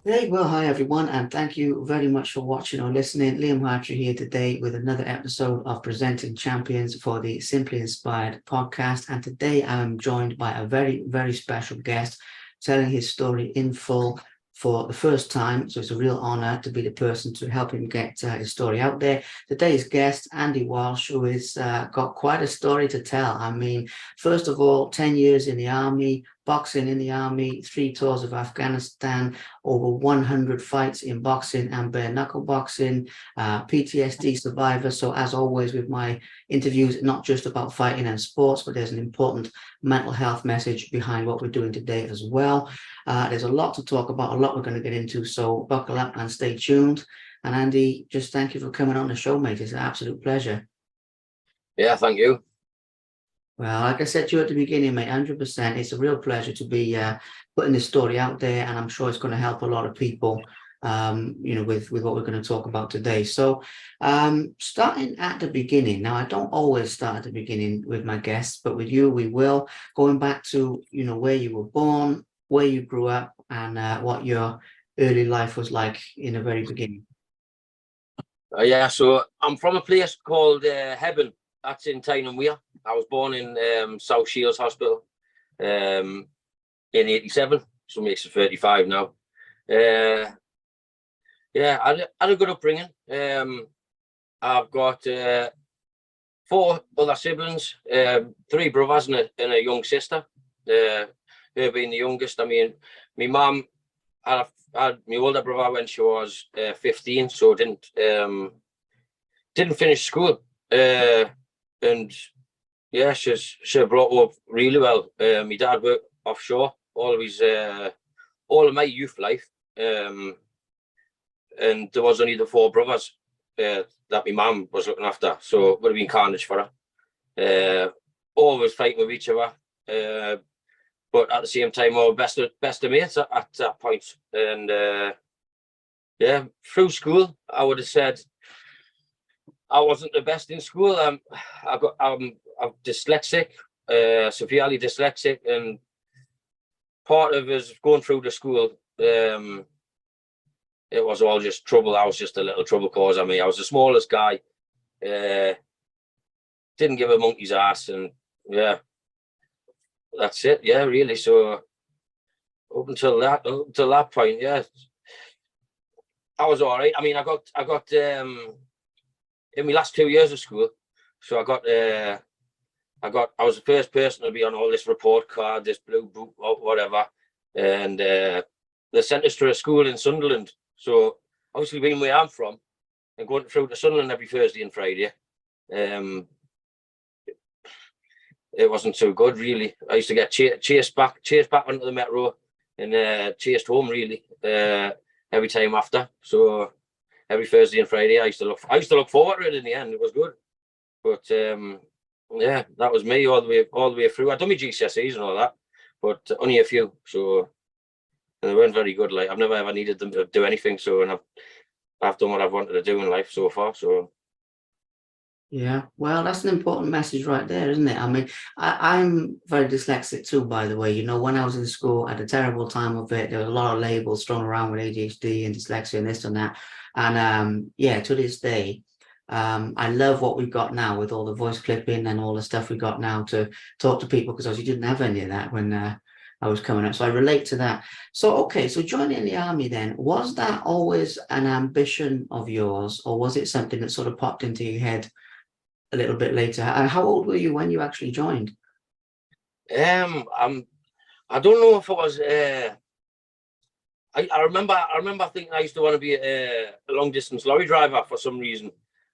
Hey, well, hi everyone, and thank you very much for watching or listening. Liam Hartree here today with another episode of Presenting Champions for the Simply Inspired podcast. And today I'm joined by a very, very special guest telling his story in full for the first time. So it's a real honor to be the person to help him get his story out there. Today's guest, Andy Walsh, who has got quite a story to tell. I mean, first of all, 10 years in the army, boxing in the army, 3 tours of Afghanistan, over 100 fights in boxing and bare knuckle boxing, PTSD survivor. So, as always, with my interviews, not just about fighting and sports, but there's an important mental health message behind what we're doing today as well. There's a lot to talk about, a lot we're going to get into. So, buckle up and stay tuned. And Andy, just thank you for coming on the show, mate. It's an absolute pleasure. Yeah, thank you. Well, like I said to you at the beginning, mate, 100%. It's a real pleasure to be putting this story out there, and I'm sure it's going to help a lot of people, with what we're going to talk about today. So, starting at the beginning. Now, I don't always start at the beginning with my guests, but with you, we will. Going back to, where you were born, where you grew up, and what your early life was like in the very beginning. Yeah, so I'm from a place called Hebben. That's in Tyne and Wear. I was born in South Shields Hospital in '87, so makes it 35 now. Yeah, I had a good upbringing. I've got four other siblings, three brothers and a young sister. Her being the youngest. I mean, my mum had my older brother when she was 15, so didn't finish school. And yeah, she brought up really well. My dad worked offshore all of my youth life. And there was only the four brothers that my mum was looking after, so it would have been carnage for her. Always fighting with each other. But at the same time, we were best of mates at that point. And yeah, through school, I would have said I wasn't the best in school. I'm dyslexic, severely dyslexic, and part of us going through the school, it was all just trouble. I was just a little trouble cause. I mean, I was the smallest guy, didn't give a monkey's ass, and yeah, that's it. Yeah, really. So up until that point, yeah, I was all right. I mean, I got in my last 2 years of school, so I was the first person to be on all this report card, this blue book, or whatever, and they sent us to a school in Sunderland. So obviously, being where I'm from and going through to Sunderland every Thursday and Friday, it wasn't so good, really. I used to get chased back onto the metro and chased home, really, every time after. So every Thursday and Friday, I used to look forward to it. In the end, it was good. But yeah, that was me all the way through. I done my GCSEs and all that, but only a few. So and they weren't very good. Like, I've never ever needed them to do anything. So, and I've done what I've wanted to do in life so far. So Yeah, well, that's an important message right there, isn't it? I mean, I'm very dyslexic too, by the way. When I was in school, I had a terrible time of it. There was a lot of labels thrown around with ADHD and dyslexia and this and that. And yeah, to this day, I love what we've got now with all the voice clipping and all the stuff we got now to talk to people because you didn't have any of that when I was coming up. So I relate to that. So, okay, so joining the army then, was that always an ambition of yours, or was it something that sort of popped into your head a little bit later? And how old were you when you actually joined? I'm. I don't know if it was. I remember thinking I used to want to be a long distance lorry driver for some reason.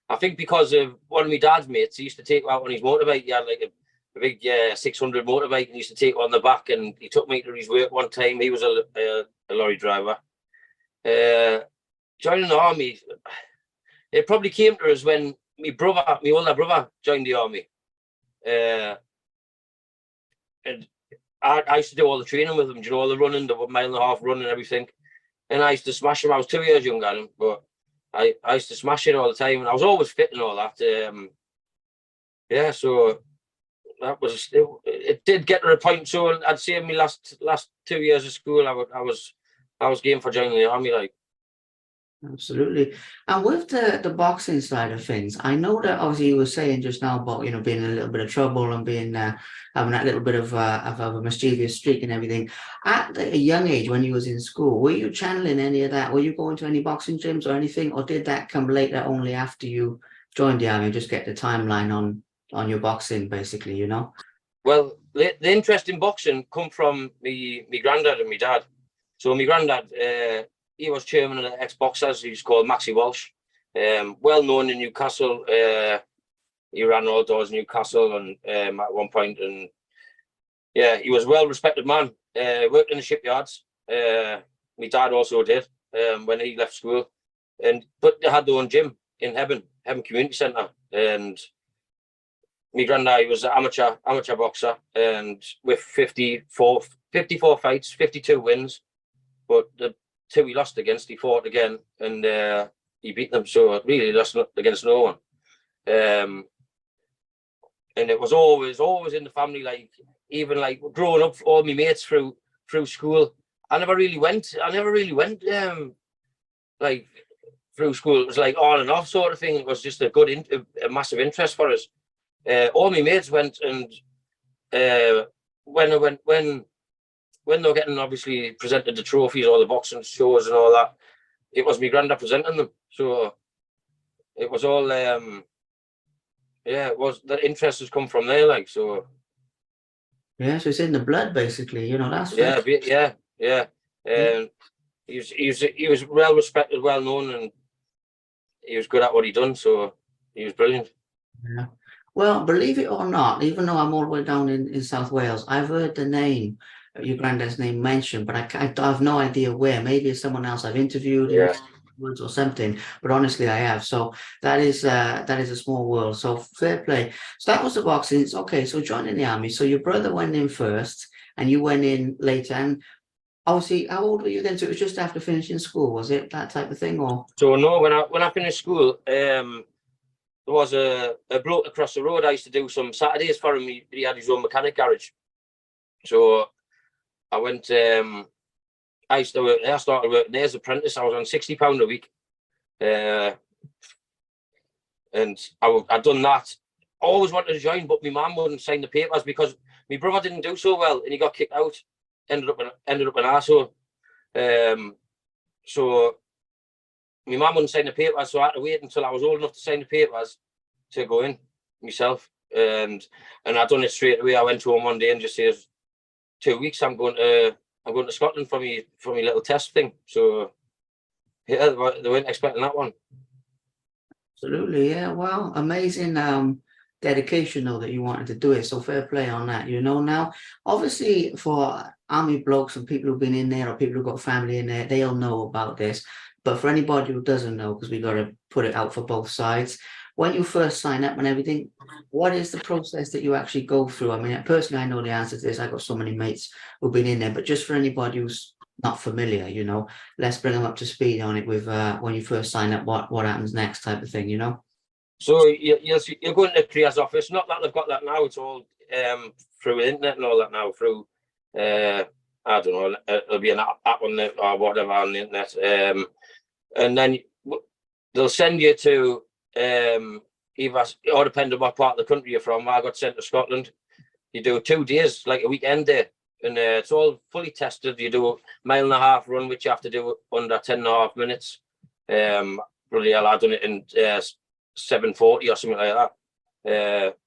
I think because of one of my dad's mates, he used to take me out on his motorbike. He had like a big 600 motorbike, and he used to take on the back. And he took me to his work one time. He was a lorry driver. Joining the army, it probably came to us when my older brother, joined the army. And I used to do all the training with him, all the running, the 1.5 mile run and everything. And I used to smash him. I was 2 years younger than him, but I used to smash it all the time. And I was always fit and all that. Yeah, so it did get to a point. So I'd say in my last 2 years of school, I was I was game for joining the army. Like, Absolutely. And with the boxing side of things, I know that obviously you were saying just now about, being in a little bit of trouble and being having that little bit of a mischievous streak and everything. At a young age, when you was in school, were you channeling any of that? Were you going to any boxing gyms or anything, or did that come later only after you joined the army? Just get the timeline on your boxing, basically, well, the interest in boxing come from me granddad and me dad. So my granddad, he was chairman of the ex-boxers. He's called Maxie Walsh. Well known in Newcastle. He ran all doors in Newcastle and at one point, and yeah, he was a well-respected man. Worked in the shipyards. My dad also did when he left school, but they had their own gym in Hebben Community Centre, and my granddad was an amateur boxer, and with 54 fights, 52 wins, but the two he lost against, he fought again, and he beat them. So really, he lost against no one. And it was always in the family. Like, even like growing up, all my mates through school, I never really went. Like, through school. It was like on and off sort of thing. It was just a massive interest for us. All my mates went, and when they were getting obviously presented the trophies or the boxing shows and all that, it was my granddad presenting them. So it was all it was, the interest has come from there, like. So Yeah, so it's in the blood, basically. That's yeah. He was well respected, well known, and he was good at what he done. So he was brilliant. Yeah. Well, believe it or not, even though I'm all the way down in South Wales, I've heard the name, your granddad's name mentioned, but I have no idea where. Maybe it's someone else I've interviewed in Yeah. woods or something, but honestly, I have. So that is a small world. So fair play. So that was the boxing. It's okay. So joining the army. So your brother went in first, and you went in later. And obviously, how old were you then? So it was just after finishing school, was it that type of thing, or? So no, when I finished school, there was a bloke across the road. I used to do some Saturdays for him. He had his own mechanic garage. So I went. I started working there as apprentice. I was on £60 a week, and I'd done that. I always wanted to join, but my mum wouldn't sign the papers because my brother didn't do so well, and he got kicked out. Ended up an arsehole. So my mum wouldn't sign the papers, so I had to wait until I was old enough to sign the papers to go in myself. And I done it straight away. I went home one day and just says, 2 weeks I'm going to Scotland for my little test thing. So yeah, they weren't expecting that one. Absolutely, yeah. Well, amazing dedication though that you wanted to do it. So fair play on that. Now obviously for army blokes and people who've been in there or people who've got family in there, they'll know about this. But for anybody who doesn't know, because we got to put it out for both sides, when you first sign up and everything, what is the process that you actually go through? I mean, personally, I know the answer to this. I've got so many mates who've been in there, but just for anybody who's not familiar, let's bring them up to speed on it with when you first sign up, what happens next type of thing, So you're going to Careers office. Not that they've got that now. It's all through the internet and all that now. Through I don't know. It'll be an app on the or whatever on the internet. And then they'll send you to either, or depending on what part of the country you're from. I got sent to Scotland. You do 2 days, like a weekend day, and it's all fully tested. You do a 1.5 mile run, which you have to do under 10.5 minutes. Really, I done it in 7:40 or something like that.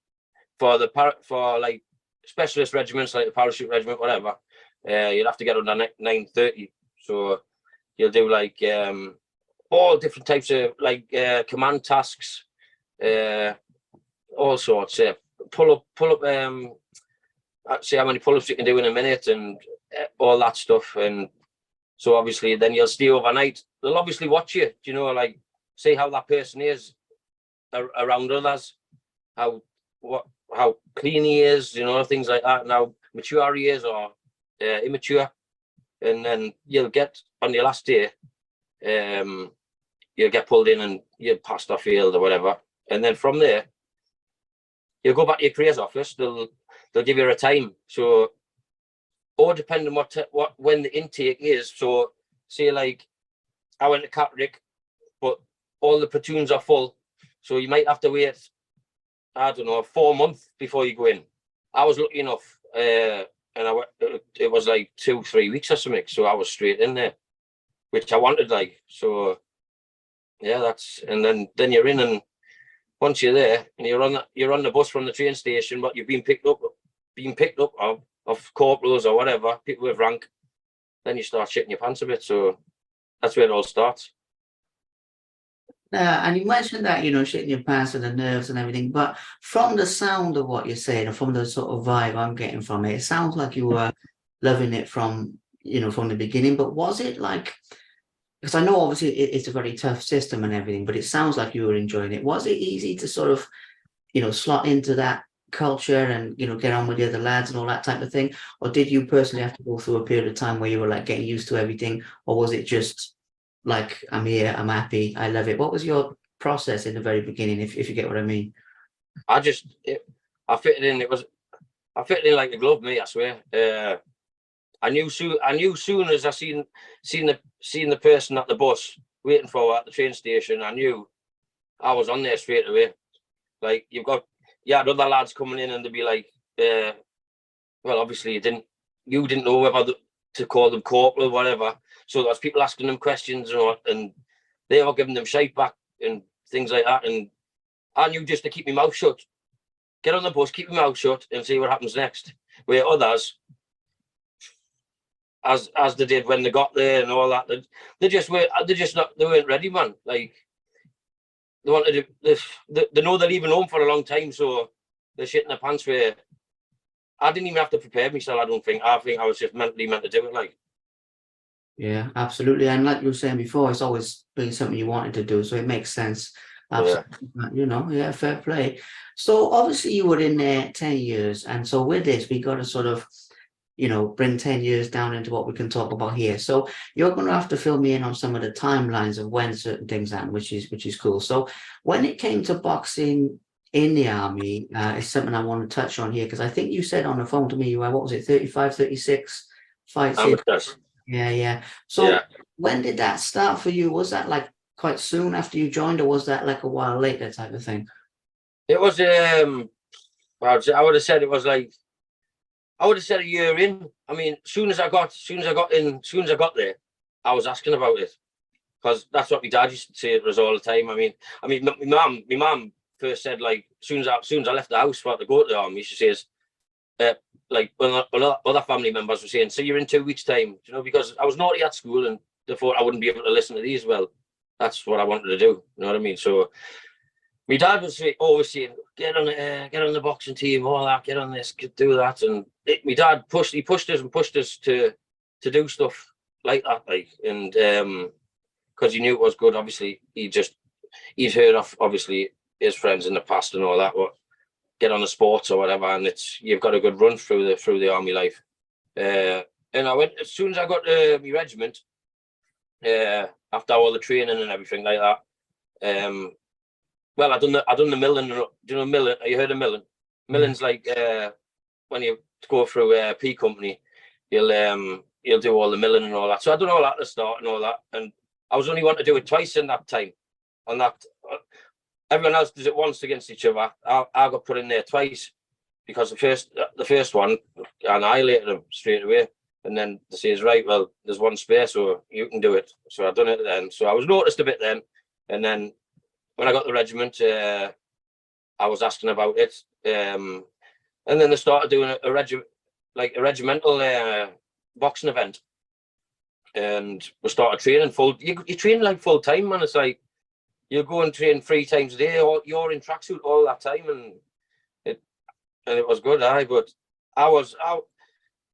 For like specialist regiments, like the parachute regiment, whatever, you'd have to get under 9:30. So you'll do like all different types of like command tasks, all sorts. Pull up. I'd say how many pull-ups you can do in a minute and all that stuff. And so obviously then you'll stay overnight. They'll obviously watch you, like see how that person is around others, how clean he is, things like that, and how mature he is or immature. And then you'll get on your last day, you'll get pulled in and you're passed or failed or whatever. And then from there, you'll go back to your careers office. They'll give you a time. So, or depending on when the intake is. So say like I went to Catterick, but all the platoons are full, so you might have to wait, I don't know, 4 months before you go in. I was lucky enough, and it was like 2-3 weeks or something, so I was straight in there, which I wanted, like. So yeah, and then you're in, and once you're there and you're on the bus from the train station, but you've been picked up of corporals or whatever, people with rank, then you start shitting your pants a bit. So that's where it all starts. And you mentioned that, shitting your pants and the nerves and everything, but from the sound of what you're saying and from the sort of vibe I'm getting from it, it sounds like you were loving it from the beginning. But was it like, because I know obviously it's a very tough system and everything, but it sounds like you were enjoying it. Was it easy to sort of, slot into that culture and, get on with the other lads and all that type of thing? Or did you personally have to go through a period of time where you were like getting used to everything? Or was it just like, I'm here, I'm happy, I love it? What was your process in the very beginning, if you get what I mean? I fitted in. I fitted in like a glove, mate. I swear. I knew soon as I seen the person at the bus waiting for at the train station. I knew I was on there straight away. Like you had other lads coming in and they'd be like, well, obviously you didn't know whether to call them corporal or whatever. So there was people asking them questions and they were giving them shite back and things like that. And I knew just to keep my mouth shut, get on the bus, keep my mouth shut, and see what happens next. Where others, as they did when they got there and all that, they weren't ready, man. Like they wanted to, they know they're leaving home for a long time, so they're shitting their pants. Where I didn't even have to prepare myself. I think I was just mentally meant to do it. Like. Yeah, absolutely. And like you were saying before, it's always been something you wanted to do, so it makes sense. Absolutely. Yeah, fair play. So obviously you were in there 10 years. And so with this, we got to sort of, bring 10 years down into what we can talk about here. So you're going to have to fill me in on some of the timelines of when certain things happened, which is cool. So when it came to boxing in the army, it's something I want to touch on here, because I think you said on the phone to me, you were, what was it, 35, 36 fights in? Yeah. So when did that start for you? Was that like quite soon after you joined, or was that like a while later type of thing? It was I would have said it was like, I would have said a year in. I mean, soon as I got there, I was asking about it, because that's what my dad used to say to us all the time. I mean, my mum first said, like, soon as I left the house for to go to the army, she says, like when other family members were saying, "So you're in 2 weeks' time," because I was naughty at school and they thought I wouldn't be able to listen to these. Well, that's what I wanted to do. You know what I mean? So my dad was always saying, get on the boxing team, all that, get on this, do that. And my dad pushed us to do stuff like that, like, and because he knew it was good. Obviously, he'd heard of obviously his friends in the past and all that, but get on the sports or whatever, and you've got a good run through the army life. And I went as soon as I got my regiment, after all the training and everything like that. Well, I done the milling. Do you know milling? Have you heard of milling? Milling's like when you go through P company, you'll do all the milling and all that. So I done all that at the start and all that, and I was only wanting to do it twice in that time. On that, everyone else does it once against each other. I got put in there twice, because the first one I annihilated them straight away, and then they says, right, well, there's one spare, so you can do it. So I done it then. So I was noticed a bit then, and then when I got the regiment, I was asking about it, and then they started doing a regimental boxing event, and we started training full. You train like full time, man. It's like you go and train 3 times a day, or you're in tracksuit all that time, and it was good. But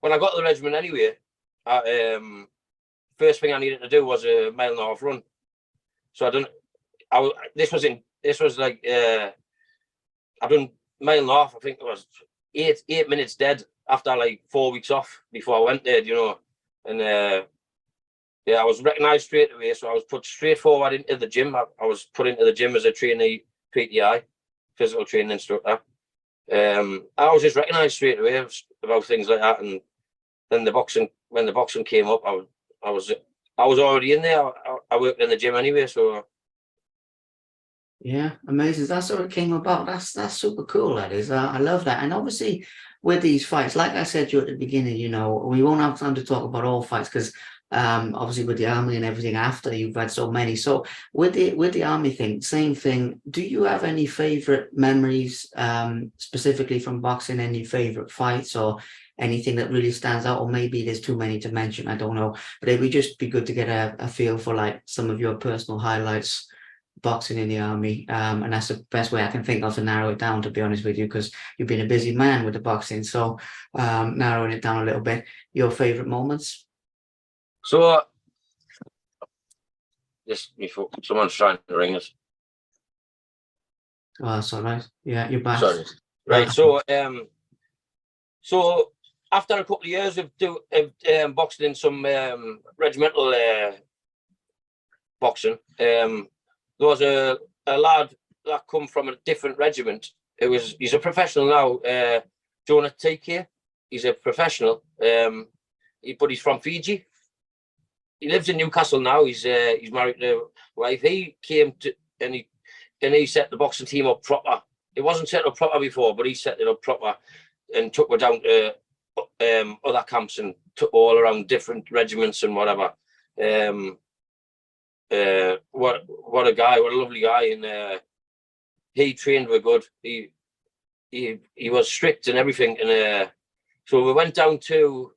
when I got the regiment anyway, first thing I needed to do was a 1.5 mile run. So this was like I done 1.5 mile. I think it was 8 minutes dead after like 4 weeks off before I went there, and I was recognised straight away. So I was put straight forward into the gym. I was put into the gym as a trainee PTI, physical training instructor. I was just recognised straight away about things like that, and then when the boxing came up, I I was already in there. I worked in the gym anyway, so. Yeah, amazing. That's how it came about. That's super cool. That is. I love that. And obviously, with these fights, like I said to you at the beginning, we won't have time to talk about all fights because obviously with the army and everything after you've had so many. So with the army thing, same thing. Do you have any favorite memories specifically from boxing? Any favorite fights or anything that really stands out? Or maybe there's too many to mention. I don't know. But it would just be good to get a feel for like some of your personal highlights boxing in the army, and that's the best way I can think of to narrow it down, to be honest with you, because you've been a busy man with the boxing. So narrowing it down a little bit, your favorite moments. So just before someone's trying to ring us. Oh, that's all right. Yeah, you're back. Sorry. Right. So after a couple of years of boxing in some regimental boxing, there was a lad that come from a different regiment. He's a professional now, Jonah TK. He's a professional, but he's from Fiji. He lives in Newcastle now. He's married to a wife. He came to and he set the boxing team up proper. It wasn't set up proper before, but he set it up proper and took me down to other camps and took all around different regiments and whatever. What a guy! What a lovely guy! And he trained with good. He was strict and everything. And so we went down to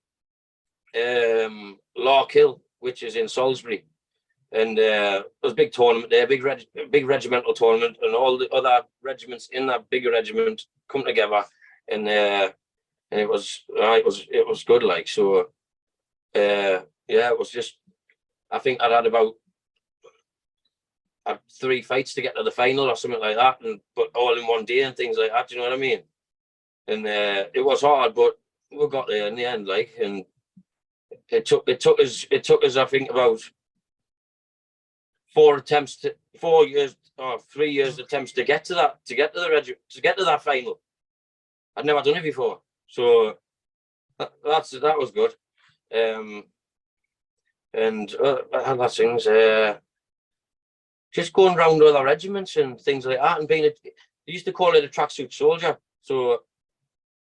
Larkhill, which is in Salisbury, and there was a big tournament there, big regimental tournament, and all the other regiments in that bigger regiment come together, and it was good. Like so, yeah, it was just. I think I had 3 fights to get to the final or something like that, but all in one day and things like that. Do you know what I mean? And it was hard, but we got there in the end. Like, and it took us I think about 4 years or 3 years attempts to get to that final. I'd never done it before, so that was good. And other things, just going around other regiments and things like that, and they used to call it a tracksuit soldier. So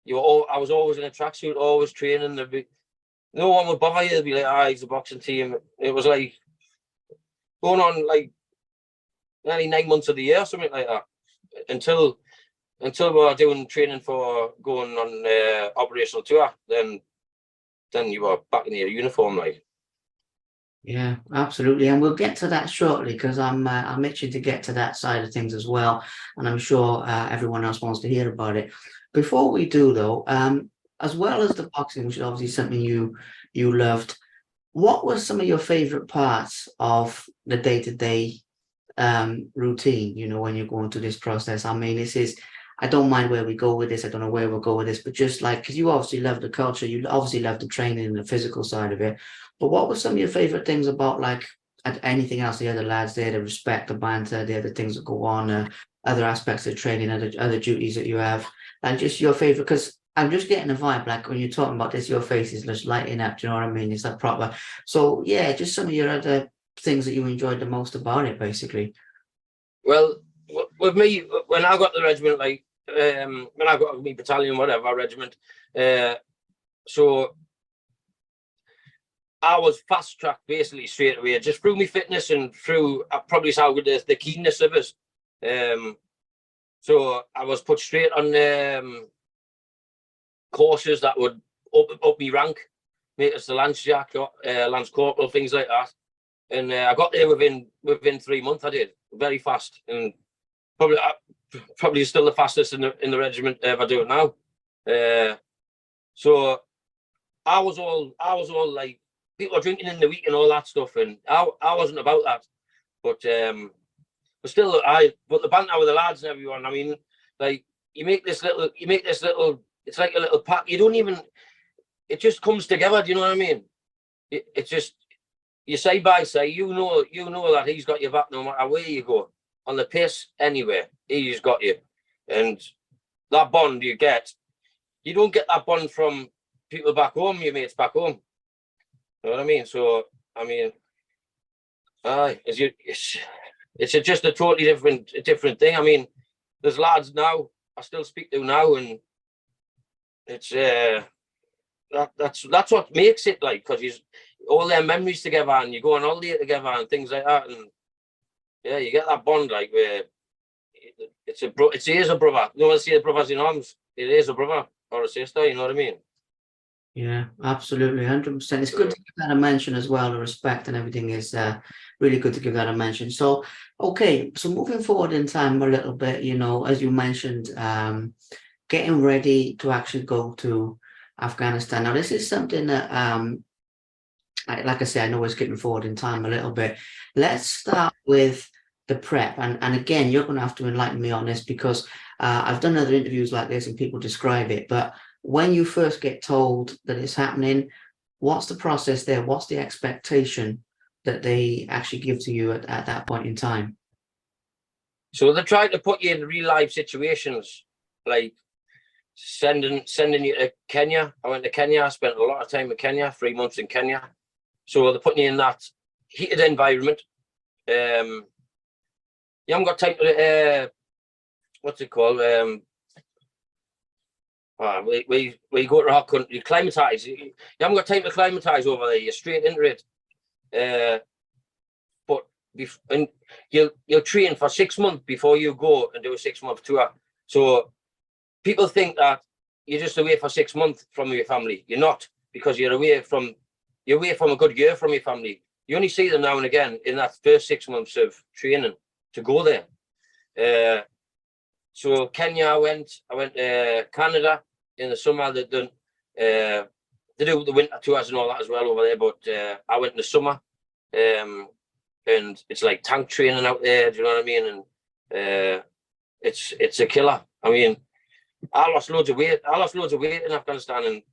I was always in a tracksuit, always training. No one would bother you. They'd be like, he's a boxing team. It was like going on like nearly 9 months of the year, something like that, until we were doing training for going on operational tour. Then you were back in your uniform, like. Yeah, absolutely, and we'll get to that shortly because I'm itching to get to that side of things as well, and I'm sure everyone else wants to hear about it. Before we do, though, as well as the boxing, which is obviously something you loved, what were some of your favorite parts of the day-to-day routine? When you're going through this process. I mean, I don't mind where we go with this. I don't know where we'll go with this, but just like, because you obviously love the culture, you obviously love the training and the physical side of it. But what were some of your favorite things about like anything else? The other lads there, the respect, the banter, the other things that go on, other aspects of training, other duties that you have, and just your favorite. Because I'm just getting a vibe like when you're talking about this, your face is just lighting up. Do you know what I mean? It's that proper. So yeah, just some of your other things that you enjoyed the most about it, basically. Well, with me, when I got the regiment, like when I got my battalion, whatever regiment, so I was fast tracked basically straight away, just through my fitness and through probably how with the keenness of it. So I was put straight on courses that would up me rank, make us the Lance Lance Corporal, things like that. And I got there within 3 months. I did very fast, and probably still the fastest in the regiment ever do it now. So I was all like, people are drinking in the week and all that stuff, and I wasn't about that. But still, but the banter with the lads and everyone. I mean, like you make this little. It's like a little pack. You don't even. It just comes together. Do you know what I mean? It just. You say by say, you know that he's got your back no matter where you go. On the piss, anywhere, he's got you. And that bond you don't get that bond from people back home, your mates back home. You know what I mean? So, I mean, It's just a totally different thing. I mean, there's lads now I still speak to now, and it's that's what makes it, like, because you all their memories together, and you go on holiday together and things like that, and yeah, you get that bond, like, where it's a brother. You don't want to see the brothers in arms. It is a brother or a sister. You know what I mean? Yeah, absolutely, 100%. It's good to give that a mention as well. The respect and everything is really good to give that a mention. So, okay, so moving forward in time a little bit, as you mentioned, getting ready to actually go to Afghanistan. Now, this is something that, like I say, I know we're skipping forward in time a little bit. Let's start with the prep, and again, you're going to have to enlighten me on this, because I've done other interviews like this and people describe it, but when you first get told that it's happening, what's the process there? What's the expectation that they actually give to you at that point in time? So they're trying to put you in real life situations, like sending you to Kenya. I went to Kenya. I spent a lot of time in Kenya, 3 months in Kenya. So they're putting you in that heated environment. You haven't got time to what's it called? We go to our country, climatize. You haven't got time to climatize over there. You're straight into it. And you'll train for 6 months before you go and do a 6-month tour. So people think that you're just away for 6 months from your family. You're not, because you're away from a good year from your family. You only see them now and again in that first 6 months of training to go there. So Kenya, I went to Canada in the summer. They do the winter tours and all that as well over there, but I went in the summer, and it's like tank training out there. Do you know what I mean? And it's a killer. I mean, I lost loads of weight. In Afghanistan,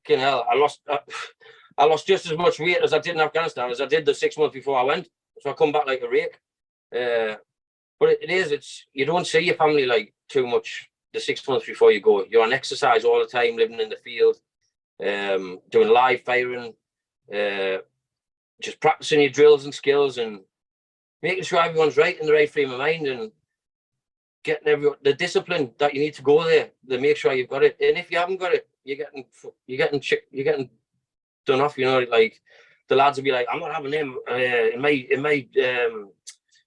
and I lost just as much weight as I did in Afghanistan as I did the 6 months before I went. So I come back like a rake. But you don't see your family like too much the 6 months before you go. You're on exercise all the time, living in the field, doing live firing, just practicing your drills and skills, and making sure everyone's right in the right frame of mind, and getting the discipline that you need to go there. To make sure you've got it, and if you haven't got it, you're getting done off. Like the lads will be like, "I'm not having him in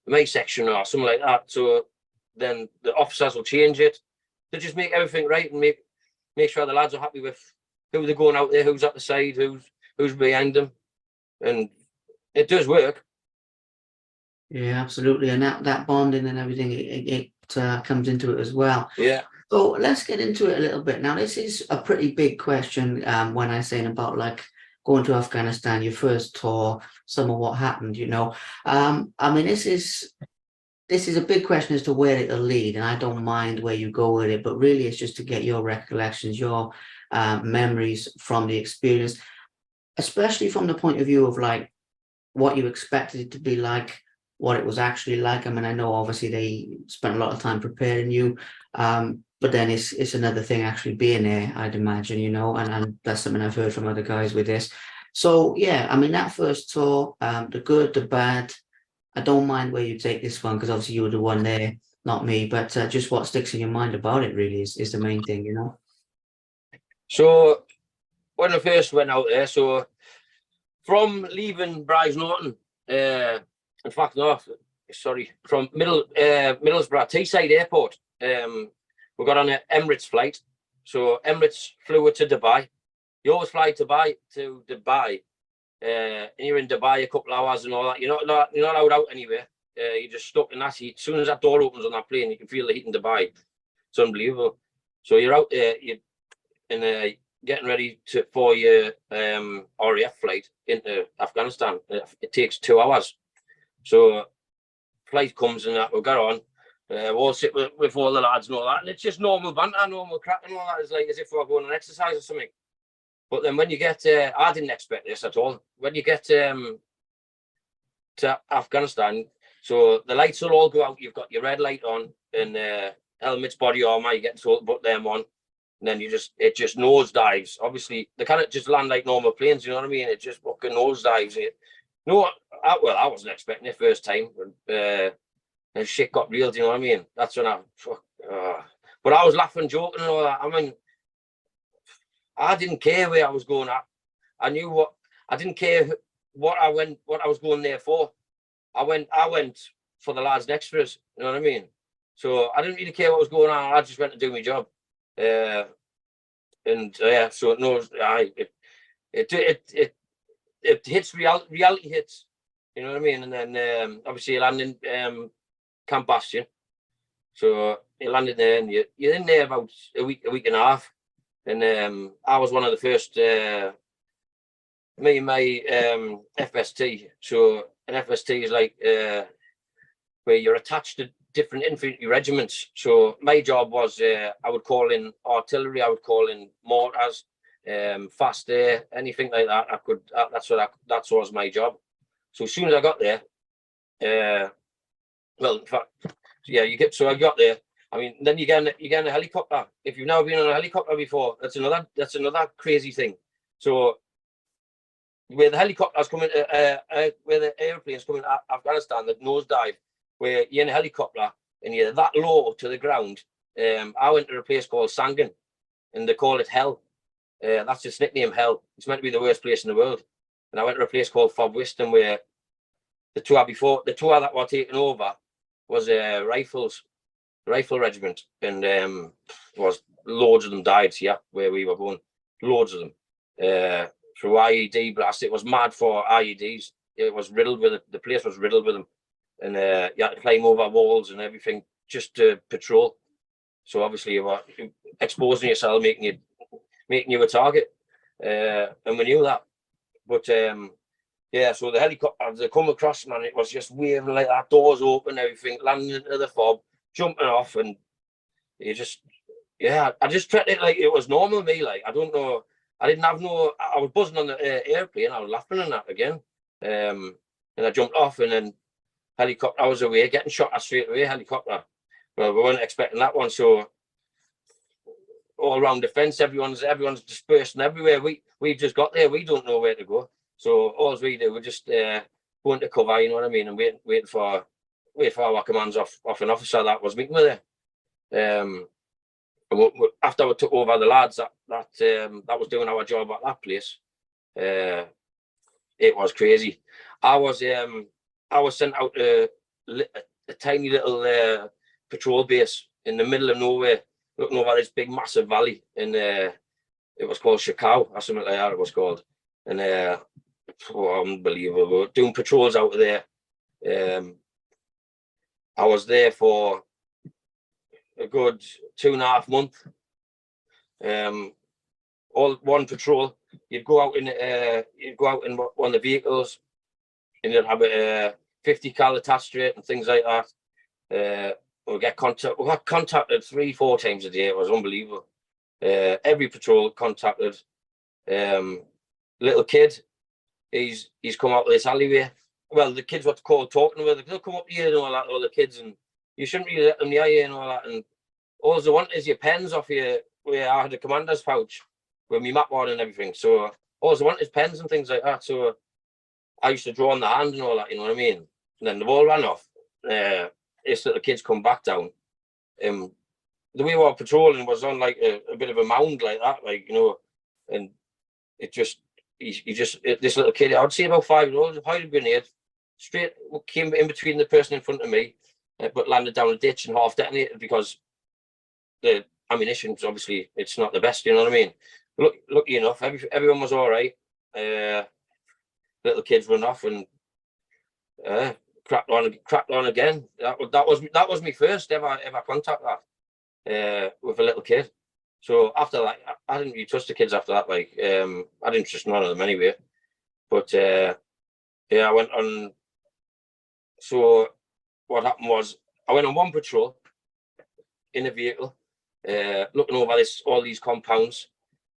my section," or something like that. So then the officers will change it to just make everything right, and make sure the lads are happy with who they're going out there, who's at the side, who's behind them, and it does work. Yeah, absolutely, and that bonding and everything, it comes into it as well. Yeah. So let's get into it a little bit. Now, this is a pretty big question when I'm saying about like going to Afghanistan, your first tour, some of what happened, I mean, this is a big question as to where it'll lead, and I don't mind where you go with it, but really it's just to get your recollections, your memories from the experience, especially from the point of view of like what you expected it to be like, what it was actually like. I mean, I know obviously they spent a lot of time preparing you, but then it's another thing actually being there, I'd imagine, and that's something I've heard from other guys with this. So yeah, I mean, that first tour, the good, the bad, I don't mind where you take this one, because obviously you were the one there, not me, but just what sticks in your mind about it really is the main thing, So when I first went out there, so from leaving Brize Norton, in fact, no, sorry, from Middlesbrough Teesside Airport, we got on an Emirates flight. So Emirates flew to Dubai. You always fly to Dubai, and you're in Dubai a couple of hours and all that. You're not allowed out anywhere. You're just stuck in that heat. As soon as that door opens on that plane, you can feel the heat in Dubai. It's unbelievable. So you're out there, getting ready for your RAF flight into Afghanistan. It takes 2 hours. So flight comes and that, we'll get on. We'll sit with all the lads and all that. And it's just normal banter, normal crack and all that. It's like as if we're going on exercise or something. But then when you get, I didn't expect this at all. When you get to Afghanistan, so the lights will all go out. You've got your red light on and helmets, body armor. You get told to put them on, and then it just nosedives. Obviously, they can't just land like normal planes. You know what I mean? It just fucking nosedives. No, I wasn't expecting it first time. And shit got real, do you know what I mean? That's when but I was laughing, joking and all that. I mean, I didn't care where I was going at. I knew I didn't care what I was going there for. I went for the lads next to us, you know what I mean? So I didn't really care what was going on. I just went to do my job. So no, it hits reality hits, you know what I mean? And then obviously you land in Camp Bastion. So you landed there and you're in there about a week and a half. And I was one of the first, me and my FST. So an FST is like where you're attached to different infantry regiments. So my job was I would call in artillery, I would call in mortars, fast air, anything like that. That was my job. So as soon as I got there, well, in fact, I got there. I mean, then you get in a helicopter. If you've never been on a helicopter before, that's another crazy thing. So where the helicopters coming, where the airplanes coming to Afghanistan, the nosedive, where you're in a helicopter and you're that low to the ground. I went to a place called Sangin, and they call it Hell. That's its nickname, Hell. It's meant to be the worst place in the world. And I went to a place called Fob Wiston, where the tour that were taken over was rifle regiment, and was loads of them died here where we were going, loads of them through IED blast. It was mad for IEDs. It was riddled with it. The place was riddled with them, and you had to climb over walls and everything just to patrol. So obviously you were exposing yourself, making you a target, and we knew that. But so the helicopters, they come across, man, it was just waving like that, doors open, everything, landing into the fob, jumping off, and I just treated it like it was normal. Me, like, I don't know, I was buzzing on the airplane, I was laughing and that again, and I jumped off, and then helicopter, I was away, getting shot at straight away, helicopter. Well, we weren't expecting that one, so all around the fence, everyone's dispersing everywhere. We just got there, we don't know where to go. So all we do, we just go into cover, you know what I mean, and wait for our commands off an officer that was meeting with her. After we took over the lads that was doing our job at that place, it was crazy. I was sent out to a tiny little patrol base in the middle of nowhere, looking over this big massive valley, and it was called Shakau or something like that. It was called, and unbelievable. Doing patrols out of there. I was there for a good 2.5 months. All one patrol. You'd go out in one of the vehicles, and you'd have a 50 cal attached to it and things like that. We got contacted 3-4 times a day. It was unbelievable. Every patrol contacted. Little kid, he's come out of this alleyway. Well, the kids what to call talking with, they'll come up here and all that, all the kids, and you shouldn't really let them near you and all that. And all they want is your pens off you, where I had a commander's pouch with my map on and everything. So all they want is pens and things like that. So I used to draw on the hand and all that, you know what I mean? And then the ball ran off. This little kids come back down. The way we were patrolling was on like a bit of a mound like that, like, you know, and it just, this little kid, I would say about 5 years old, fired a grenade, straight came in between the person in front of me, but landed down a ditch and half detonated, because the ammunition's obviously, it's not the best, you know what I mean? Lucky enough, everyone was all right. Little kids run off and cracked on again. That was my first ever contact that with a little kid. So after that, I didn't really trust the kids after that. Like, I didn't trust none of them anyway. But I went on. So what happened was, I went on one patrol in a vehicle, looking over all these compounds,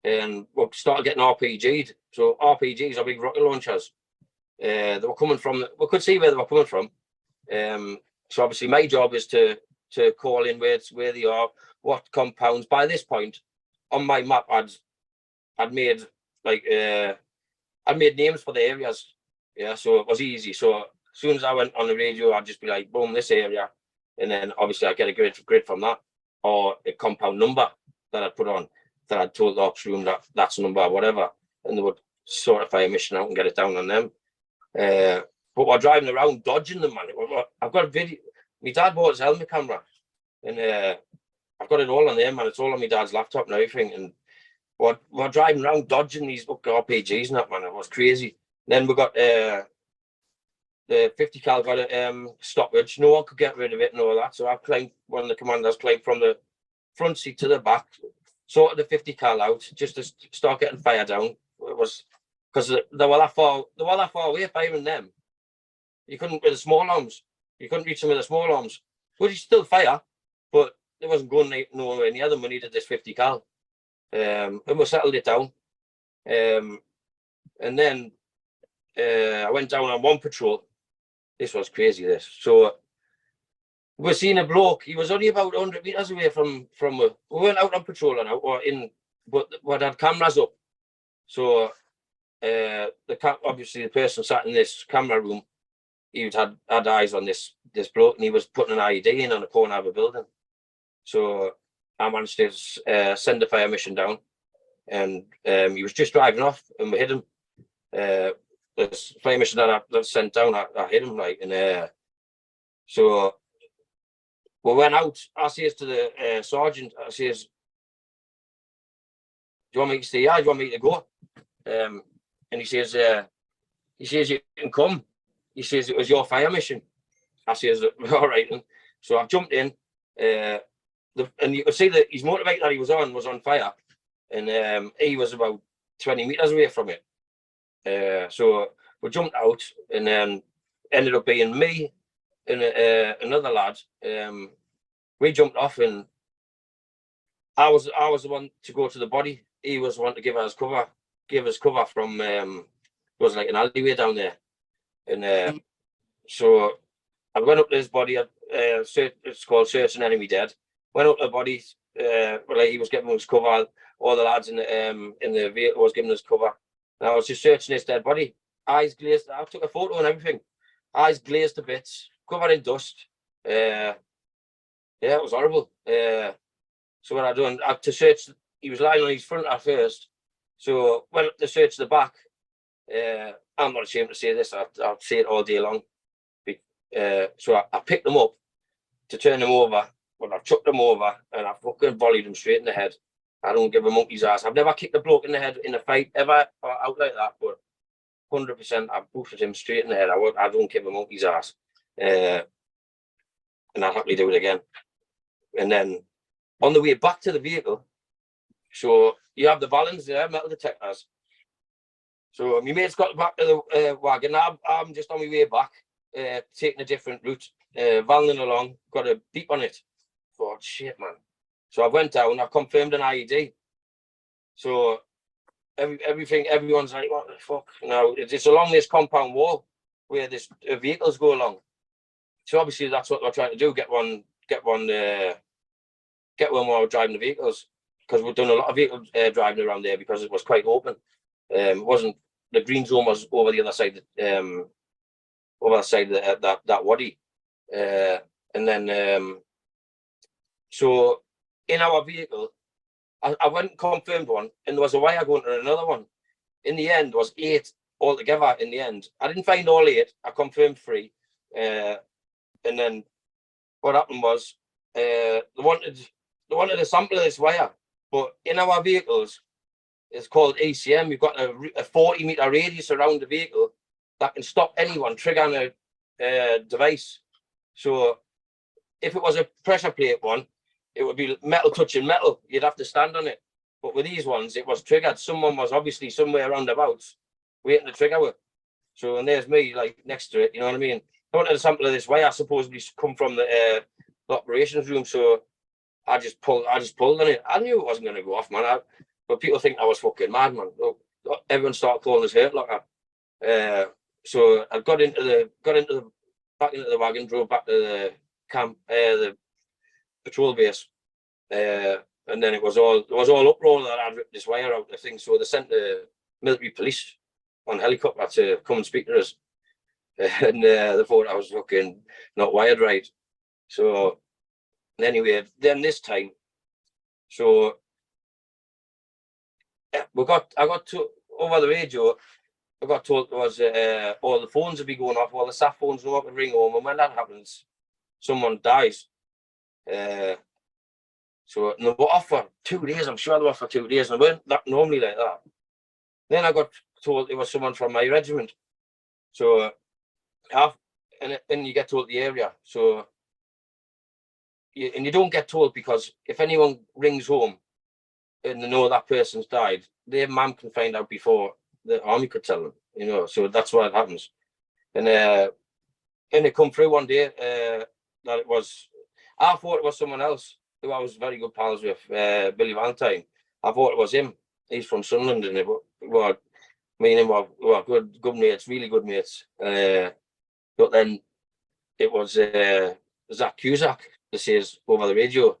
and we started getting RPG'd. So RPGs are big rocket launchers. They were coming from. We could see where they were coming from. So obviously, my job is to call in where they are, what compounds. By this point, on my map, I'd made names for the areas. Yeah, so it was easy. So as soon as I went on the radio, I'd just be like, boom, this area. And then obviously I get a grid from that, or a compound number that I'd put on, that I'd told the ops room that that's a number or whatever. And they would sort of fire a mission out and get it down on them. But we're driving around dodging them, man. I've got a video. My dad bought his helmet camera, and I've got it all on there, man. It's all on my dad's laptop and everything. And we're driving around dodging these RPGs and that, man. It was crazy. Then we got the 50 cal got a stoppage. No one could get rid of it and all that. So I climbed, one of the commanders climbed from the front seat to the back, sorted the 50 cal out just to start getting fire down. It was because they were that far away firing them. You couldn't with the small arms. You couldn't reach them with the small arms. Would you still fire? But it wasn't going nowhere near them. We needed this 50 cal. And we settled it down. And then I went down on one patrol. This was crazy, this. So we seen a bloke. He was only about 100 meters away from we weren't out on patrol now, or in, but we had cameras up. So obviously the person sat in this camera room, he had eyes on this bloke, and he was putting an IED in on the corner of a building. So I managed to send a fire mission down, and he was just driving off, and we hit him. This fire mission that I sent down, I hit him, like, and so we went out. I says to the sergeant, I says, "Do you want me to stay here? Do you want me to go?" And he says, "You can come." He says, "It was your fire mission." I says, "All right." So I've jumped in, and you could see that his motorbike that he was on fire, and he was about 20 meters away from it. So we jumped out, and then ended up being me and another lad. We jumped off, and I was the one to go to the body. He was the one to give us cover from it was like an alleyway down there, and so I went up to his body. It's called Searching Enemy Dead. Went up to the body. He was giving us cover. All the lads in the vehicle was giving us cover. And I was just searching his dead body. Eyes glazed. I took a photo and everything. Eyes glazed to bits, covered in dust. Yeah, it was horrible. So what I done, I had to search. He was lying on his front at first. So went up to search the back. I'm not ashamed to say this. I'll say it all day long. So I picked them up to turn them over, but I chucked them over and I fucking volleyed them straight in the head. I don't give a monkey's ass. I've never kicked a bloke in the head in a fight ever, or out like that, but 100% I boosted him straight in the head. I don't give a monkey's ass. And I'll happily do it again. And then on the way back to the vehicle, so you have the balance there, metal detectors. So my mate's got back to the wagon. I'm just on my way back, taking a different route, valeting along, got a beep on it. Thought, shit, man. So I went down, I confirmed an IED. So everyone's like, what the fuck? Now, it's along this compound wall where this vehicles go along. So obviously that's what we're trying to do, get one while we're driving the vehicles. Because we've done a lot of vehicle driving around there because it was quite open. It wasn't, the green zone was over the other side, of that wadi. And then, so in our vehicle, I went and confirmed one, and there was a wire going to another one. In the end, there was 8 altogether. In the end, I didn't find all 8. I confirmed 3, and then what happened was they wanted a sample of this wire, but in our vehicles, it's called ACM. We've got a 40-meter radius around the vehicle that can stop anyone triggering a device. So if it was a pressure plate one, it would be metal touching metal. You'd have to stand on it. But with these ones, it was triggered. Someone was obviously somewhere around about waiting to trigger it. So, and there's me, like, next to it, you know what I mean? I wanted a sample of this wire supposedly come from the operations room. So I just pulled on it. I knew it wasn't going to go off, man. But people think I was fucking mad, man. Everyone started calling us hurt locker. So I got into the wagon, drove back to the camp, the patrol base, and then it was all uproar that I'd ripped this wire out of the thing. So they sent the military police on helicopter to come and speak to us. and they thought I was fucking not wired right. So anyway, then this time, so I got to over the radio. I got told it was all the phones would be going off, all the staff phones, no one could ring home, and when that happens, someone dies. So and they were off for 2 days. I'm sure they were off for 2 days, and they weren't that normally like that. Then I got told it was someone from my regiment. So and you get told the area. So you don't get told, because if anyone rings home and they know that person's died, their mum can find out before the army could tell them, you know. So that's what happens. And it come through one day that it was, I thought it was someone else who I was very good pals with, Billy Valentine. I thought it was him. He's from Sunderland, and me and him were good mates, really good mates. But then it was Zach Cusack, that says over the radio,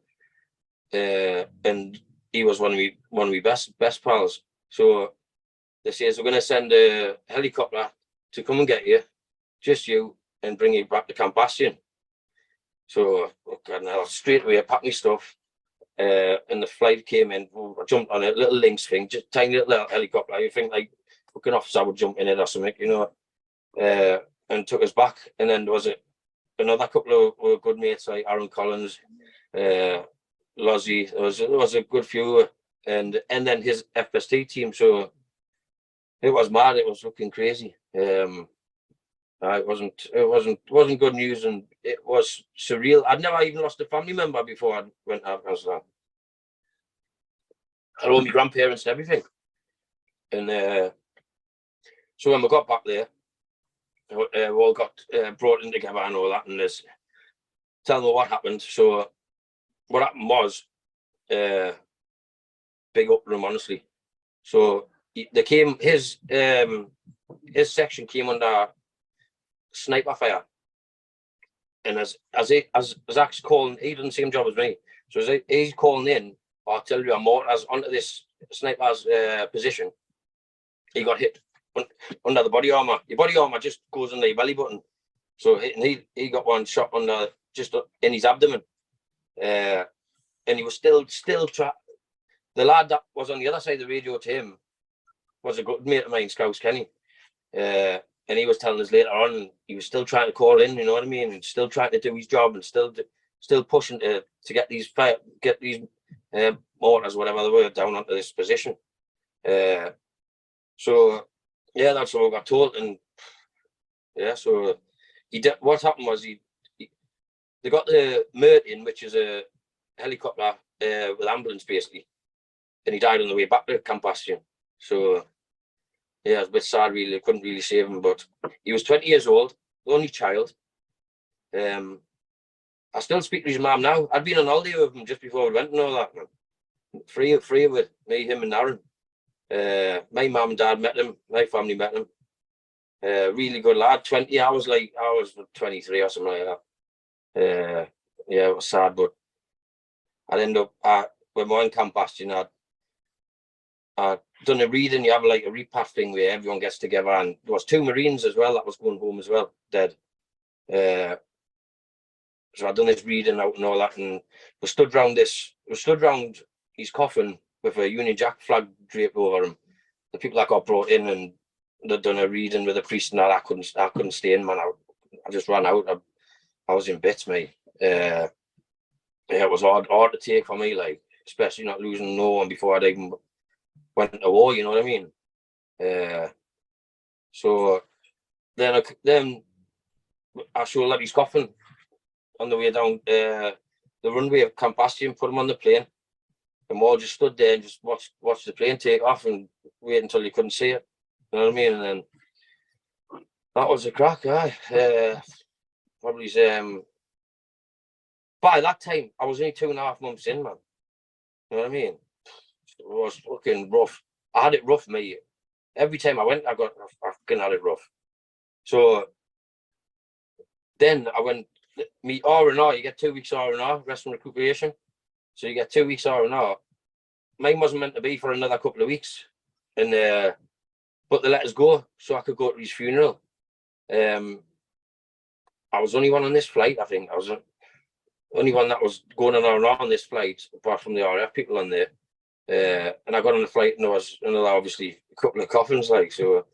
and he was one of my best pals. So they says we're going to send a helicopter to come and get you, just you, and bring you back to Camp Bastion. So straight away I packed my stuff, and the flight came in. I jumped on a little Lynx thing, just tiny little helicopter. You think like fucking officer would jump in it or something, you know, and took us back. And then there was another couple of good mates like Aaron Collins, Lozzie. There was a good few, and then his FST team. So it was mad. It was looking crazy. It wasn't good news, and it was surreal. I'd never even lost a family member before I went to Afghanistan. I had all my grandparents and everything. And so when we got back there, we all got brought in together and all that, and this tell me what happened. So what happened was big uproom, honestly. So they came, his section came under sniper fire, and as Zach's calling, he done the same job as me. So as he's calling in artillery or mortars onto this sniper's position, he got hit under the body armor. Your body armor just goes under your belly button. So he got one shot under just in his abdomen, and he was still trying. The lad that was on the other side of the radio to him was a good mate of mine, Scouse Kenny, and he was telling us later on he was still trying to call in. You know what I mean? And still trying to do his job, and still pushing to get these mortars, whatever they were, down onto this position. So yeah, that's what I got told. And yeah, so what happened was they got the Merton, which is a helicopter with ambulance basically, and he died on the way back to Camp Bastion. So yeah, it was a bit sad really. I couldn't really save him, but he was 20 years old, the only child. I still speak to his mum now. I'd been on holiday with him just before we went and all that, man. Free with me, him and Aaron. My mum and dad met him, my family met him. Really good lad. 20, I was 23 or something like that. Yeah, it was sad, but I'd end up when we were in Camp Bastion, I'd done a reading. You have like a repat thing where everyone gets together, and there was 2 Marines as well that was going home as well, dead. So I'd done this reading out and all that, and we stood round his coffin with a Union Jack flag draped over him. The people that got brought in, and they'd done a reading with a priest, and that I couldn't stay in, man. I just ran out. I was in bits, mate. Yeah, it was hard to take for me, like, especially not losing no one before I'd even went to war. You know what I mean? So then I showed his coffin on the way down the runway of Camp Bastion, put him on the plane, and we all just stood there and just watched the plane take off and wait until you couldn't see it. You know what I mean? And then that was a crack, probably by that time I was only 2.5 months in, man. You know what I mean? It was fucking rough. I had it rough, mate. Every time I went, I fucking had it rough. So then I went, me R&R, you get 2 weeks R&R, rest and recuperation. So you get 2 weeks R&R. Mine wasn't meant to be for another couple of weeks. And but they let us go so I could go to his funeral. I was only one on this flight. I think I was only one that was going on this flight, apart from the RF people on there. And I got on the flight, and there was another, obviously, a couple of coffins, like, so.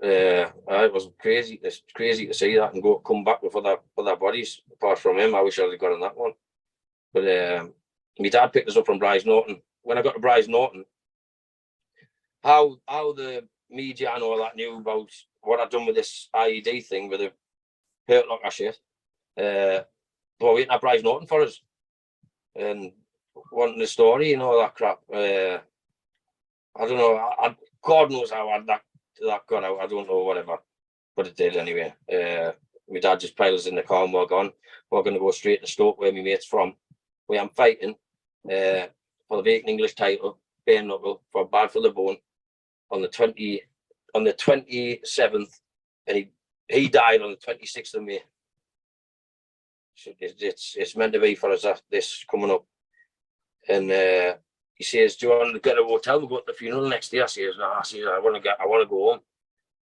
It was crazy. It's crazy to see that and come back with other bodies. Apart from him, I wish I'd got on that one. But my dad picked us up from Bryce Norton. When I got to Bryce Norton, how the media and all that knew about what I'd done with this IED thing with the hurt like a shit. But waiting at Bryce Norton for us and wanting the story and all that crap. I don't know. God knows how that got out. I don't know, whatever, but it did anyway. My dad just piled us in the car and we're gone. We're going to go straight to Stoke, where my mate's from, where I'm fighting for the vacant English title, bare knuckle, for Bad for the Bone, on the 27th, and he died on the 26th of May. So it's meant to be for us, this coming up. And he says, "Do you want to get a hotel? We'll go to the funeral next day." I says, "No." I says, I want to go home."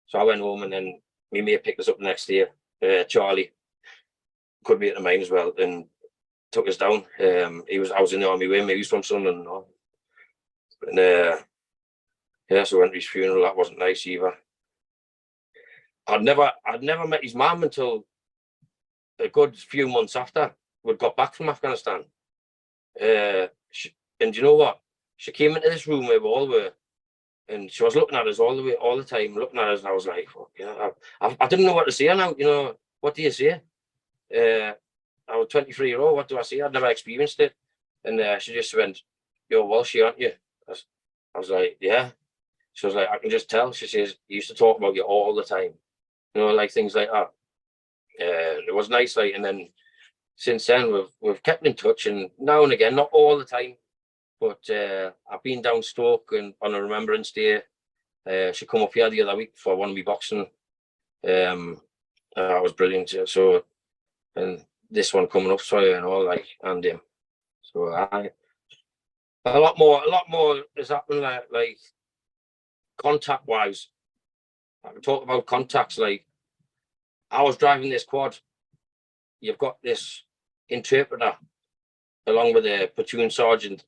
So I went home, and then my mate picked us up the next day. Charlie could be at the mine as well, and took us down. I was in the army with him. He was from Sunderland, and so went to his funeral. That wasn't nice either. I'd never met his mum until a good few months after we'd got back from Afghanistan. And you know what? She came into this room where we all were, and she was looking at us all the time, looking at us, and I was like, "Fuck yeah!" I didn't know what to say now. You know, what do you say? I was 23-year-old. What do I say? I'd never experienced it, and she just went, "You're Walsh, aren't you?" I was like, "Yeah." She was like, "I can just tell." She says, "You used to talk about you all the time, you know, like things like that." It was nice, like, and then since then we've kept in touch, and now and again, not all the time, but I've been down Stoke and on a Remembrance Day. She come up here the other week for one of my boxing. That was brilliant. So, and this one coming up for you and all, like, and him. So a lot more is happening, like contact wise. I can talk about contacts. Like, I was driving this quad. You've got this interpreter along with a platoon sergeant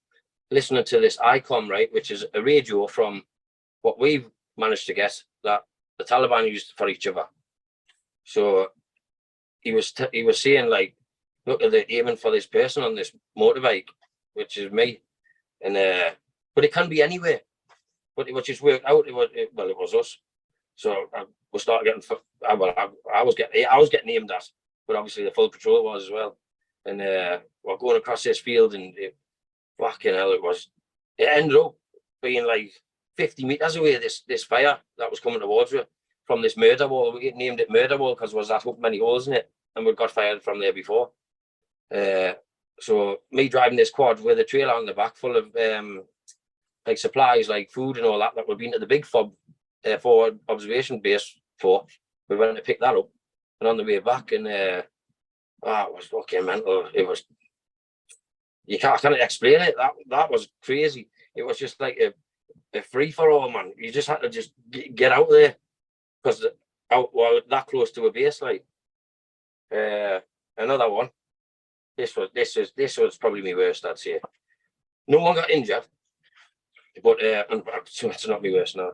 listening to this ICOM, right, which is a radio from what we've managed to get that the Taliban used for each other. So he was saying, like, look, they're aiming for this person on this motorbike, which is me, and but it can be anywhere. But it was just worked out. It was us. So we started getting. I was getting aimed at, but obviously the full patrol was as well. And we're going across this field, and fucking hell, it ended up being like 50 meters away. This fire that was coming towards you from this murder wall. We named it murder wall because there was that many holes in it, and we got fired from there before. So me driving this quad with a trailer on the back full of like supplies, like food and all that we'd been to the big FOB forward observation base for. We went to pick that up, and on the way back, and it was fucking mental. It was, I can't explain it. That was crazy. It was just like a free for all, man. You just had to just get out there because that close to a base, like. Another one. This was probably my worst, I'd say. No one got injured, but it's not my worst now.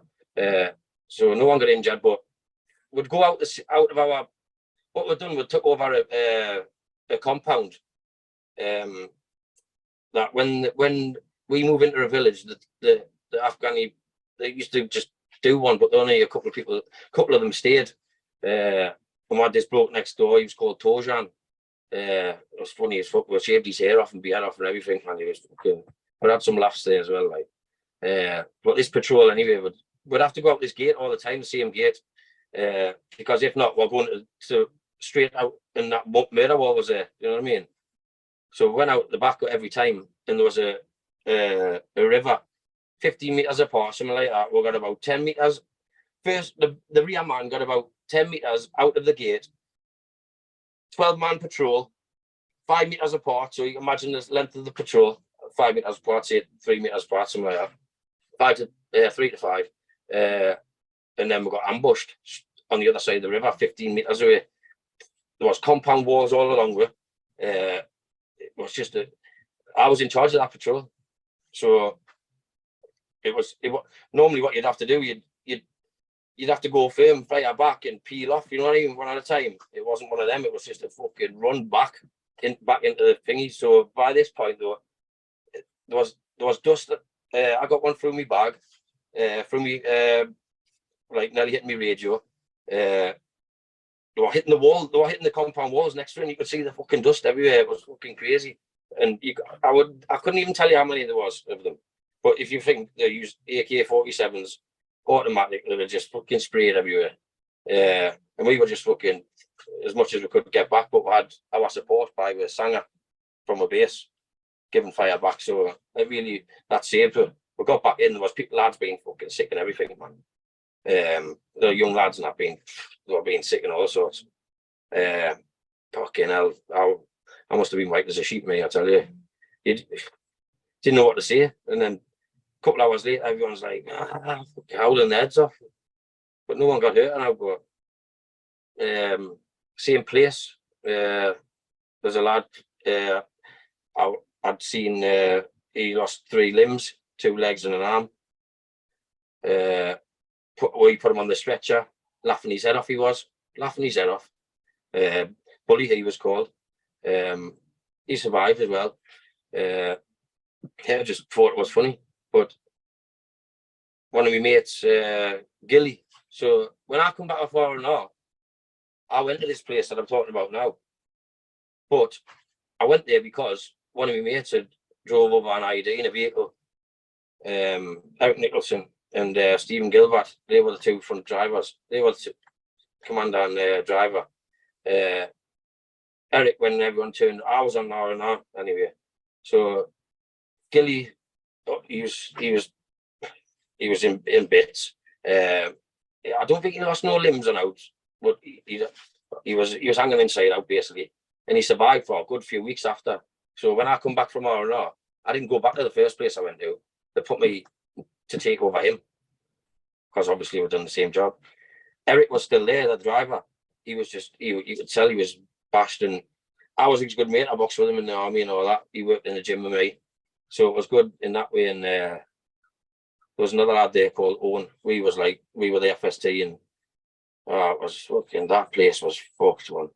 So no one got injured, but we'd go out of our. What we've done, we took over a compound. That when we move into a village, the Afghani, they used to just do one, but only a couple of them stayed. And we had this bloke next door. He was called Tojan. It was funny as fuck. We shaved his hair off and beard off and everything, and he was fucking. We had some laughs there as well, like. But this patrol anyway, we'd have to go out this gate all the time, the same gate, because if not, we're going to straight out, and that murder wall was there. You know what I mean? So we went out the back every time, and there was a river, 15 meters apart, something like that. We got about 10 meters. First, the rear man got about 10 meters out of the gate. 12-man patrol, 5 meters apart. So you can imagine the length of the patrol, 5 meters apart, say 3 meters apart, something like that. 3 to 5. And then we got ambushed on the other side of the river, 15 meters away. There was compound walls all along it. It was just I was in charge of that patrol. So it was normally what you'd have to do, you'd have to go firm, fire back and peel off, you know what I mean, one at a time. It wasn't one of them, it was just a fucking run back into the thingy. So by this point though, there was dust. I got one through my bag, through me, like nearly hitting my radio. They were hitting the wall, they were hitting the compound walls next to it, and you could see the fucking dust everywhere. It was fucking crazy. And I couldn't even tell you how many there was of them. But if you think they used AK-47s, automatic, they were just fucking sprayed everywhere. And we were just fucking as much as we could get back, but we had our support by the Sanger from a base giving fire back. So that saved it. We got back in, there was lads being fucking sick and everything, man. The young lads and they were being sick and all sorts. Fucking hell, I must have been white as a sheep, mate, I tell you. You didn't know what to say. And then a couple hours later, everyone's like, howling their heads off. But no one got hurt now. But same place. There's a lad I'd seen, he lost 3 limbs, 2 legs and an arm. We put him on the stretcher, laughing his head off. He was laughing his head off. Bully, he was called. He survived as well. I just thought it was funny. But one of my mates, Gilly. So when I come back off R&R, I went to this place that I'm talking about now. But I went there because one of my mates had drove over an ID in a vehicle. Eric Nicholson and Stephen Gilbert, they were the 2 front drivers. They were the commander and driver. Eric, when everyone turned, I was on R&R anyway. So Gilly, he was in bits. I don't think he lost no limbs and out, but he was hanging inside out basically, and he survived for a good few weeks after. So when I come back from R&R, I didn't go back to the first place I went to. They put me to take over him because obviously we've done the same job. Eric was still there, the driver. He was just, you could tell he was bashed, and I was his good mate. I boxed with him in the army and all that. He worked in the gym with me, so it was good in that way. And there was another lad there called Owen. We were the FST, and it was fucking, that place was fucked, one.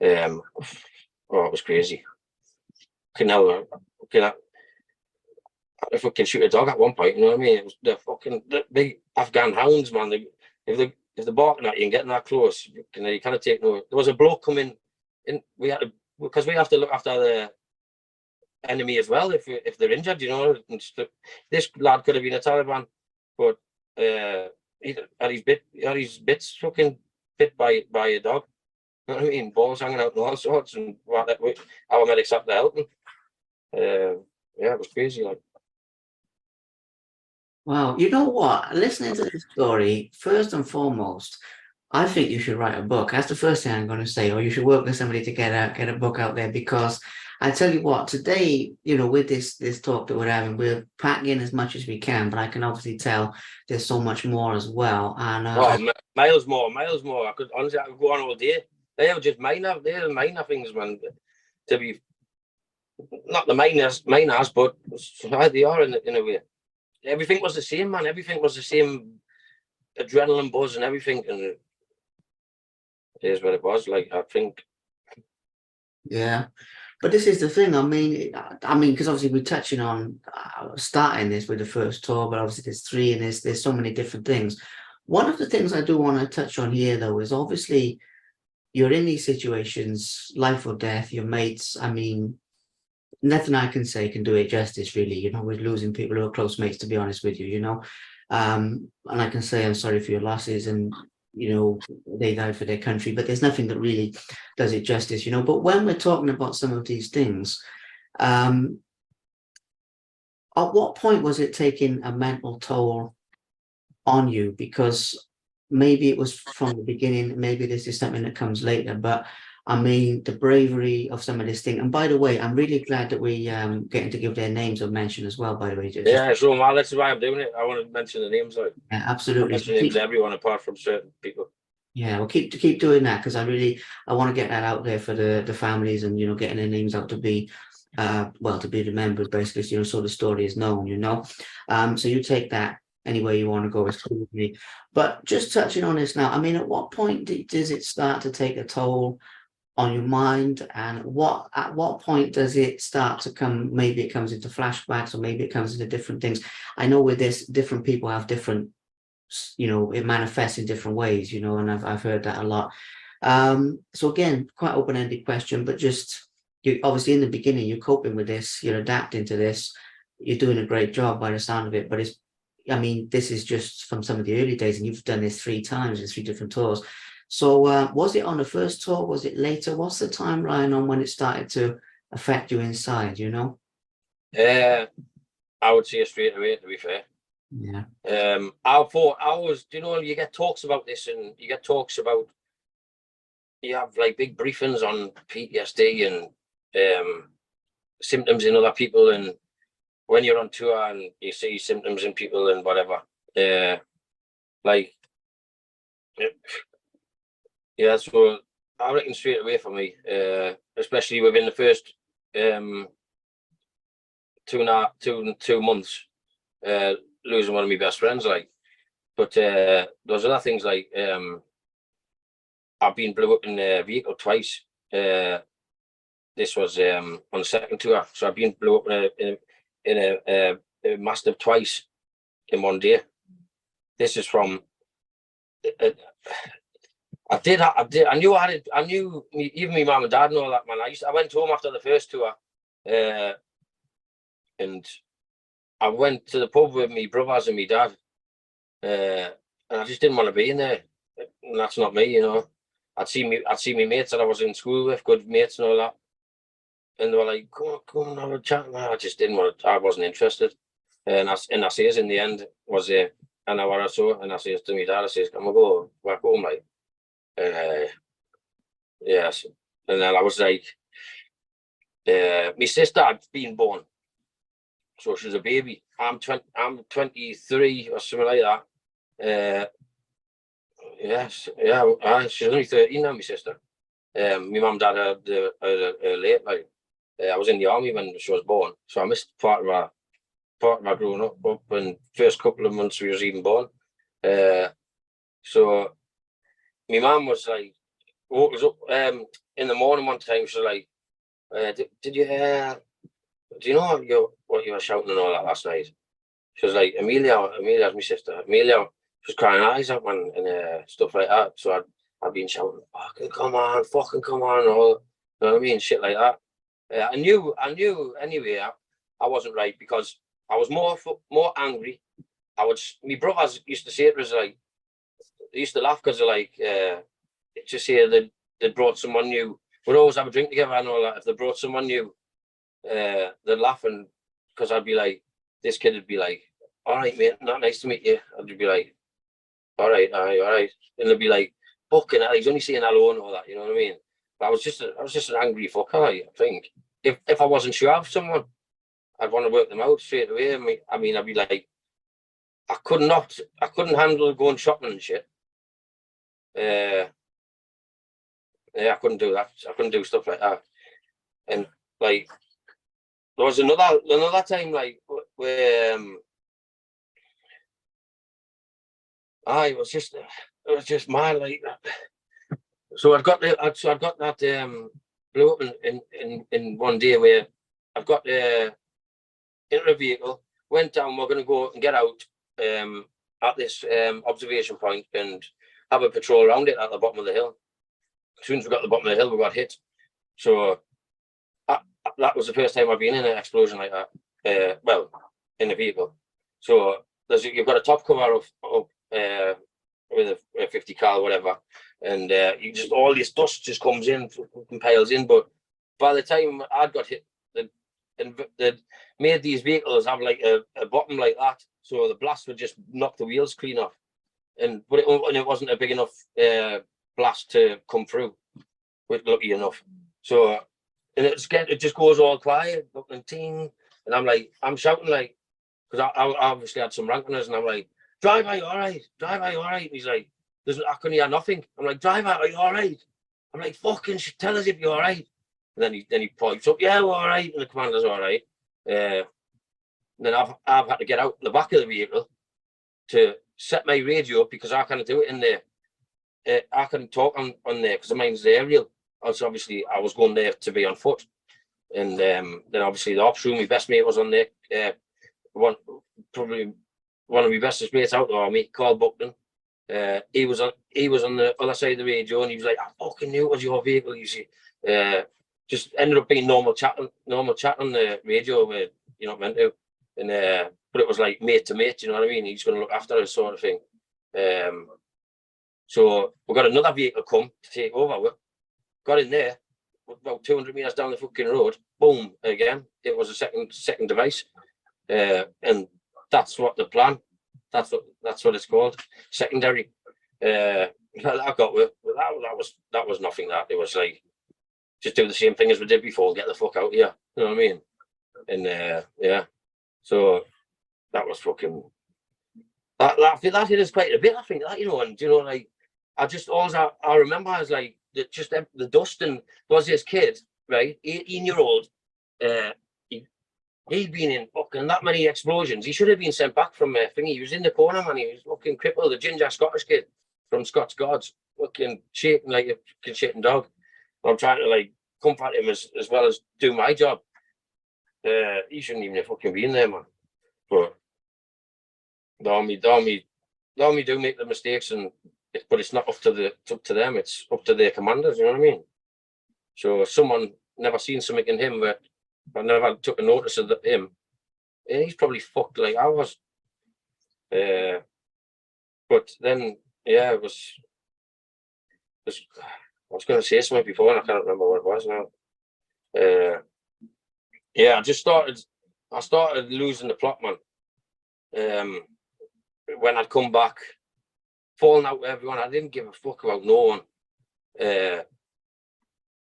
It was crazy. If we can shoot a dog at one point, you know what I mean? It was the big Afghan hounds, man. If they're barking at you and getting that close, you kind of take no. There was a bloke coming in. Because we have to look after the enemy as well if they're injured, you know. This lad could have been a Taliban, but he had his bits fucking bit by a dog. You know what I mean? Balls hanging out and all sorts, and our medics had to help him. It was crazy, like. Wow, you know what? Listening to this story, first and foremost, I think you should write a book. That's the first thing I'm going to say. Or you should work with somebody to get a book out there, because I tell you what, today, you know, with this talk that we're having, we're packing in as much as we can, but I can obviously tell there's so much more as well. And miles more. I could go on all day. They are just minor things, man. To be not the minors, but they are in a way. Everything was the same, man. Everything was the same adrenaline buzz and everything, and it is what it was. Like, I think. Yeah, but this is the thing. I mean, because obviously we're touching on starting this with the first tour, but obviously there's 3 and there's so many different things. One of the things I do want to touch on here, though, is obviously you're in these situations, life or death, your mates. I mean, nothing I can say can do it justice, really. You know, we're losing people who are close mates, to be honest with you, you know. And I can say I'm sorry for your losses, and, you know, they died for their country, but there's nothing that really does it justice, you know. But when we're talking about some of these things, at what point was it taking a mental toll on you? Because maybe it was from the beginning, maybe this is something that comes later, but I mean, the bravery of some of this thing. And by the way, I'm really glad that we getting to give their names of mention as well, by the way. So that's why I'm doing it. I want to mention the names. Yeah, absolutely. Mention names to everyone apart from certain people. Yeah, well, keep doing that, because I want to get that out there for the families, and getting their names out to be well, to be remembered, basically, so the story is known. So you take that anywhere you want to go, it's cool with me. But just touching on this now, I mean, at what point does it start to take a toll on your mind, and at what point does it start to come? Maybe it comes into flashbacks, or maybe it comes into different things. I know with this, different people have different, it manifests in different ways, and I've heard that a lot. So again, quite open-ended question, but just, you obviously in the beginning you're coping with this, you're adapting to this, you're doing a great job by the sound of it. But I mean, this is just from some of the early days, and you've done this 3 times in 3 different tours. So was it on the first tour? Was it later? What's the timeline on when it started to affect you inside? I would say straight away, to be fair. Yeah. I thought I was, you get talks about this, and you get talks about, you have like big briefings on PTSD and symptoms in other people, and when you're on tour and you see symptoms in people and whatever, like, yeah, so I reckon straight away for me, especially within the first 2 months, losing one of my best friends, like. But there's other things like, I've been blew up in a vehicle twice. This was on the second tour, so I've been blew up in a mastiff twice in one day. This is from. I knew even my mum and dad and all that, man. I went home after the first tour, and I went to the pub with my brothers and my dad, and I just didn't want to be in there. And that's not me, I'd see my mates that I was in school with, good mates and all that, and they were like, "Come on, have a chat." And I just didn't want to. I wasn't interested, and I says in the end was an hour or so, and I says to my dad, I says, "Can we go back home, like?" Yes, and then I was like, my sister had been born, so she was a baby. I'm 23 or something like that. Yes, yeah, she's only 13 now, my sister. My mum and dad had her late, like. I was in the army when she was born, so I missed part of her growing up, and first couple of months we was even born. So my mum was like, woke us up in the morning one time. She was like, "Did you do you know what you were shouting and all that last night?" She was like, Amelia's my sister. Amelia, she was crying eyes out, man, and stuff like that. So I'd been shouting, fucking come on, all, you know what I mean, shit like that. I knew anyway. I wasn't right, because I was more angry. My brothers used to say it was like, they used to laugh because they're like, just say that they brought someone new. We'd always have a drink together and all that. If they brought someone new, they'd laugh, and because I'd be like, this kid would be like, "All right, mate, not nice to meet you." I'd be like, "All right, all right," and they'd be like, "Fucking hell, he's only saying hello and all that," you know what I mean? But I was just an angry fucker, I think. If I wasn't sure of someone, I'd want to work them out straight away. I mean, I'd be like, I couldn't handle going shopping and shit. Yeah, I couldn't do that. I couldn't do stuff like that. And like, there was another time, like, where it was just mad, like. So I'd got that blew up in one day, where I've got into a vehicle, went down. We're going to go and get out at this observation point and have a patrol around it at the bottom of the hill. As soon as we got to the bottom of the hill, we got hit. So that was the first time I've been in an explosion like that. Well, in a vehicle. So you've got a top cover of with a 50 cal, whatever, and you just, all this dust just comes in and piles in. But by the time I'd got hit, they'd made these vehicles have like a bottom like that, so the blast would just knock the wheels clean off, but it wasn't a big enough blast to come through, lucky enough. So, and it just goes all quiet, and ting, and I'm shouting, like, because I obviously had some rank on us, and I'm like, "Drive by, all right, drive by, all right." And he's like, I couldn't hear nothing. I'm like, driver, are you all right? I'm like, fucking tell us if you're all right. And then he pipes up, yeah, we're all right. And the commander's all right. Then I've had to get out the back of the vehicle to set my radio up because I can't do it in there. I couldn't talk on there because mine's the aerial. Also, obviously, I was going there to be on foot. And then obviously the ops room, my best mate was on there. Probably one of my bestest mates out there, me, Carl Buckton. He was on the other side of the radio, and he was like, I fucking knew it was your vehicle, you see. Just ended up being normal chat on the radio where you're not meant to. And but it was like mate to mate, you know what I mean? He's gonna look after us sort of thing. So we got another vehicle come to take over. We got in there, about 200 meters down the fucking road, boom, again. It was a second device. And that's what the plan. That's what it's called. Secondary. I got with that was nothing. That it was like just do the same thing as we did before. Get the fuck out here. You know what I mean? And yeah. So that was fucking. That hit us quite a bit. I think that, you know, and you know, like I remember I was like just the dust, and there was this kid, right, 18-year-old. He'd been in fucking that many explosions. He should have been sent back from thingy. He was in the corner, man. He was fucking crippled. The ginger Scottish kid from Scots Guards, fucking shaking like a fucking shitting dog. I'm trying to like comfort him as well as do my job. He shouldn't even have fucking been there, man. But the army do make the mistakes, but it's not up to them. It's up to their commanders. You know what I mean? So someone never seen something in him that I never took a notice of him. And he's probably fucked like I was. But then, yeah, I was going to say something before, and I can't remember what it was now. Yeah, I started losing the plot, man. When I'd come back, falling out with everyone, I didn't give a fuck about no one.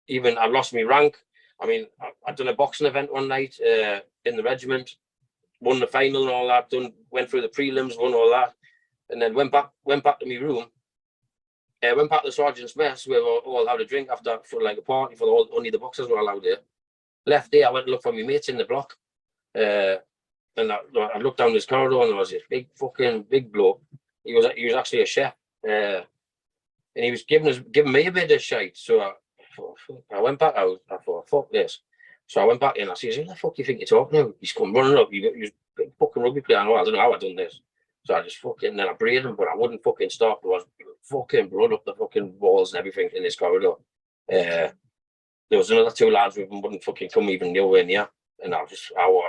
Even I lost my rank. I mean, I'd done a boxing event one night in the regiment, won the final and all that, went through the prelims, won all that, and then went back to my room. Went back to the sergeant's mess where we all had a drink for like a party for only the boxers were allowed there. Left there, I went to look for my mates in the block. And I looked down this corridor, and there was this big bloke. He was actually a chef. And he was giving me a bit of shite. So I went back out. I thought, fuck this. So I went back in. I said, who the fuck do you think you're talking to? He's come running up. He was a fucking rugby player. I don't know how I done this. So I just fucking, then I braided him, but I wouldn't fucking stop. There was fucking blood up the fucking walls and everything in this corridor. There was another two lads who wouldn't fucking come even nowhere near. And I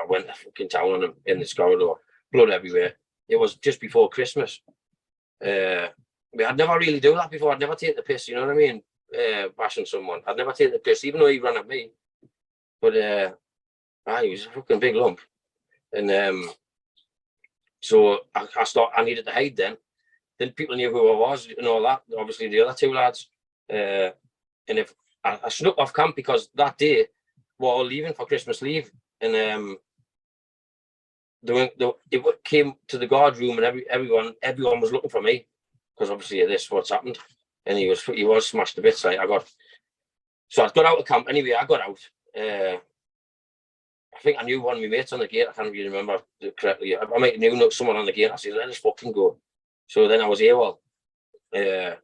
went to fucking town on them in this corridor. Blood everywhere. It was just before Christmas. I'd never really do that before. I'd never take the piss, you know what I mean? Bashing someone. I'd never take the piss, even though he ran at me. But he was a fucking big lump. And so I needed to hide then. Then people knew who I was and all that. Obviously the other two lads. And if I snuck off camp because that day we're all leaving for Christmas leave. And it came to the guard room, and everyone was looking for me because obviously this what's happened. And he was smashed to bits. So I got out of camp anyway. I got out. I think I knew one of my mates on the gate. I can't really remember correctly. I might have knew someone on the gate. I said, let us fucking go. So then I was AWOL. So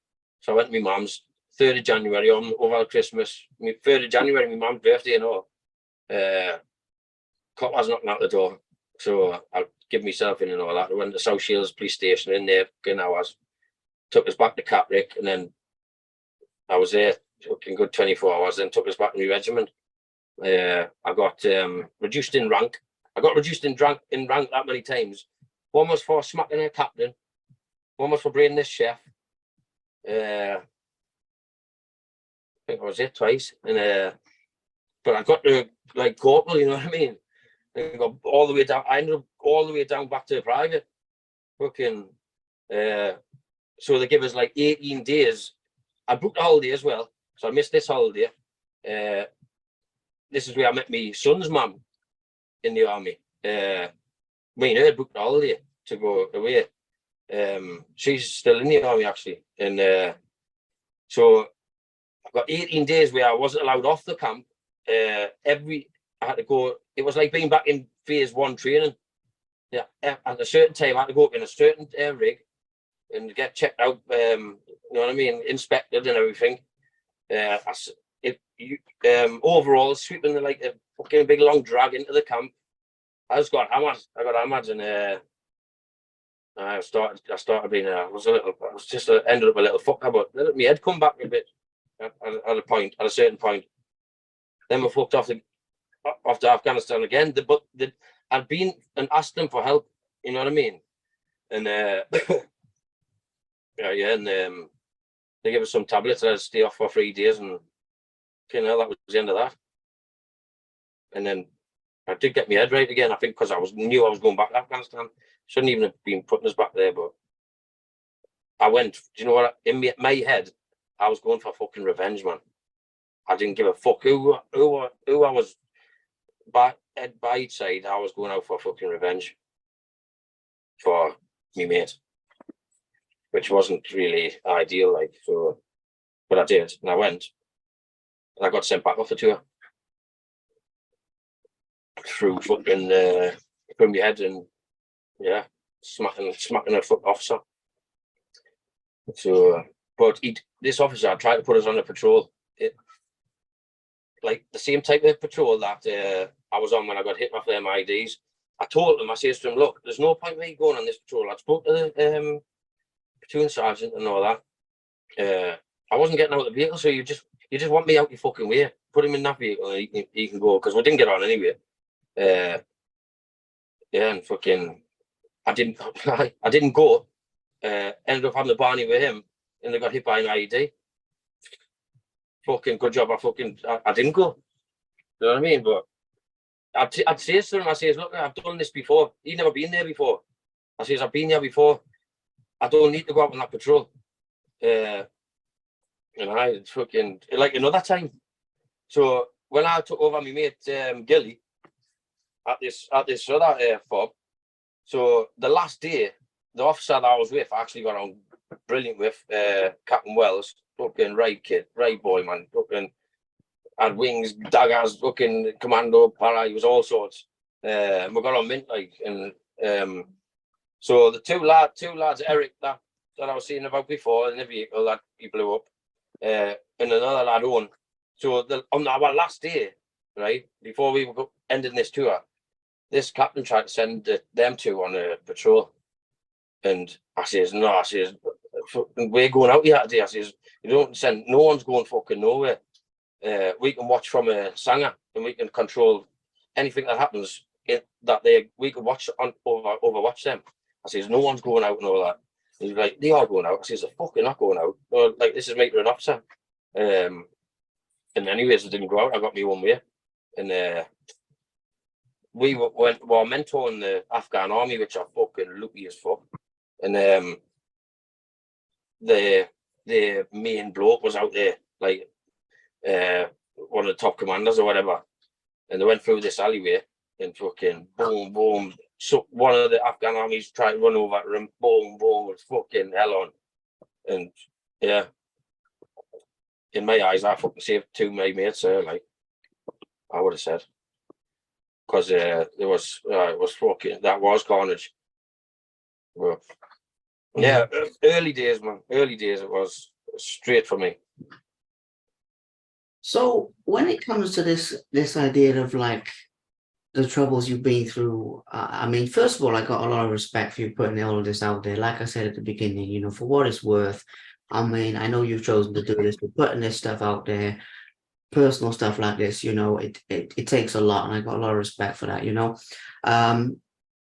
I went to my mum's 3rd of January over Christmas. 3rd of January, my mum's birthday and all. Cop was knocking out the door. So I give myself in and all that. I went to South Shields police station in there for hours. Took us back to Caprick, and then I was there fucking good 24 hours, then took us back to my regiment. I got reduced in rank. I got reduced in rank that many times. One was for smacking a captain. One was for braiding this chef. I think I was it twice. And but I got to like corporal, you know what I mean? I got all the way down. I ended up all the way down back to the private. Fucking so they give us like 18 days. I booked a holiday as well, so I missed this holiday. This is where I met my son's mum in the army. Me and her booked a holiday to go away. She's still in the army actually, and so I've got 18 days where I wasn't allowed off the camp. I had to go. It was like being back in phase 1 training. Yeah, at a certain time, I had to go up in a certain rig and get checked out. You know what I mean? Inspected and everything. Overall, sweeping like a fucking big long drag into the camp. I just got hammered. I got hammered, and I started being. I was just ended up a little fucker, but let my head come back a bit at a certain point. Then we fucked off to Afghanistan again. I'd been and asked them for help. You know what I mean? And they gave us some tablets and I'd stay off for 3 days, and that was the end of that. And then I did get my head right again, I think, because I knew I was going back to Afghanistan. Shouldn't even have been putting us back there, but I went. Do you know what? In my head, I was going for fucking revenge, man. I didn't give a fuck who I was by each side. I was going out for fucking revenge for me mate, which wasn't really ideal, like, so. But I did, and I went, and I got sent back off the tour through fucking from my head, and yeah, smacking a foot officer. So, but this officer tried to put us on a patrol, like the same type of patrol that I was on when I got hit off the MIDs. I told him, I says to him, look, there's no point me going on this patrol. I spoke to the platoon sergeant and all that. I wasn't getting out of the vehicle, so you just want me out your fucking way. Put him in that vehicle and he can go, because we didn't get on anyway. And fucking, I didn't go. Ended up having a barney with him, and they got hit by an IED. Fucking good job. I didn't go. You know what I mean? But I'd say to him, I says, look, I've done this before. You've never been there before. I says, I've been there before. I don't need to go out on that patrol. And I fucking, like, another time. So when I took over my mate Gilly at this other fob, so the last day, the officer that I was with, I actually got on brilliant with, Captain Welsh. Fucking right kid, right boy, man. Fucking had wings, daggers, fucking commando, para, he was all sorts. We got on mint, like, and so the two lads, Eric, that I was saying about before in the vehicle that he blew up, and another lad, Owen. So on our last day, right, before we were ending this tour, this captain tried to send them two on a patrol. And I says, no, I says, we're going out here today. I says, you don't send, no one's going fucking nowhere. We can watch from a Sanger, and we can control anything that happens we can watch overwatch them. I says, no one's going out and all that. He's like, they are going out. I says, they're fucking not going out. Well, like, this is making an officer. And anyways, I didn't go out. I got me one way. And we were mentoring the Afghan army, which are fucking lucky as fuck. And the main bloke was out there, like one of the top commanders or whatever. And they went through this alleyway and fucking boom, boom. So one of the Afghan armies tried to run over him, boom, boom, with fucking hell on. And yeah, in my eyes, I fucking saved two of my mates, like I would have said. Because it was fucking, that was carnage. Well, yeah, early days, man. Early days, it was straight for me. So when it comes to this idea of like the troubles you've been through, I mean, first of all, I got a lot of respect for you putting all of this out there. Like I said at the beginning, you know, for what it's worth. I mean, I know you've chosen to do this, but putting this stuff out there, personal stuff like this, you know, it takes a lot, and I got a lot of respect for that, you know.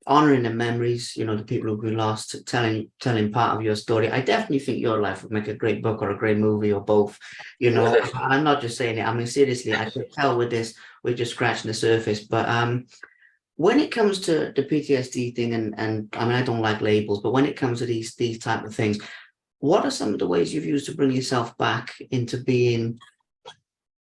Honoring the memories, you know, the people who've been lost, telling part of your story. I definitely think your life would make a great book or a great movie or both, you know. I'm not just saying it. I mean, seriously, I could tell with this, we're just scratching the surface. But when it comes to the PTSD thing, and I mean, I don't like labels, but when it comes to these type of things, what are some of the ways you've used to bring yourself back into being?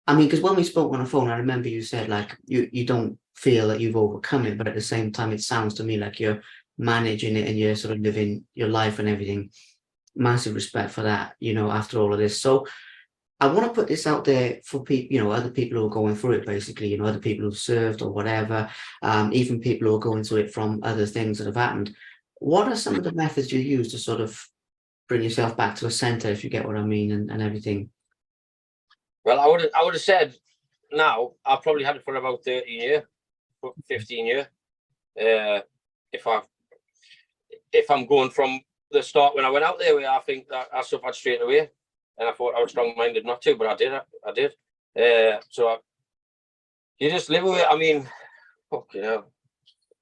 I mean, because when we spoke on the phone, I remember you said like you don't feel that you've overcome it, but at the same time, it sounds to me like you're managing it and you're sort of living your life and everything. Massive respect for that, after all of this. So I want to put this out there for people, other people who are going through it, basically, other people who've served or whatever, even people who are going through it from other things that have happened. What are some of the methods you use to sort of bring yourself back to a center, if you get what I mean, and everything? Well, I would have said now, I've probably had it for about 13 years, 15 years. If I'm going from the start when I went out there, where I think that I suffered straight away, and I thought I was strong-minded not to, but I did. So you just live with it. I mean,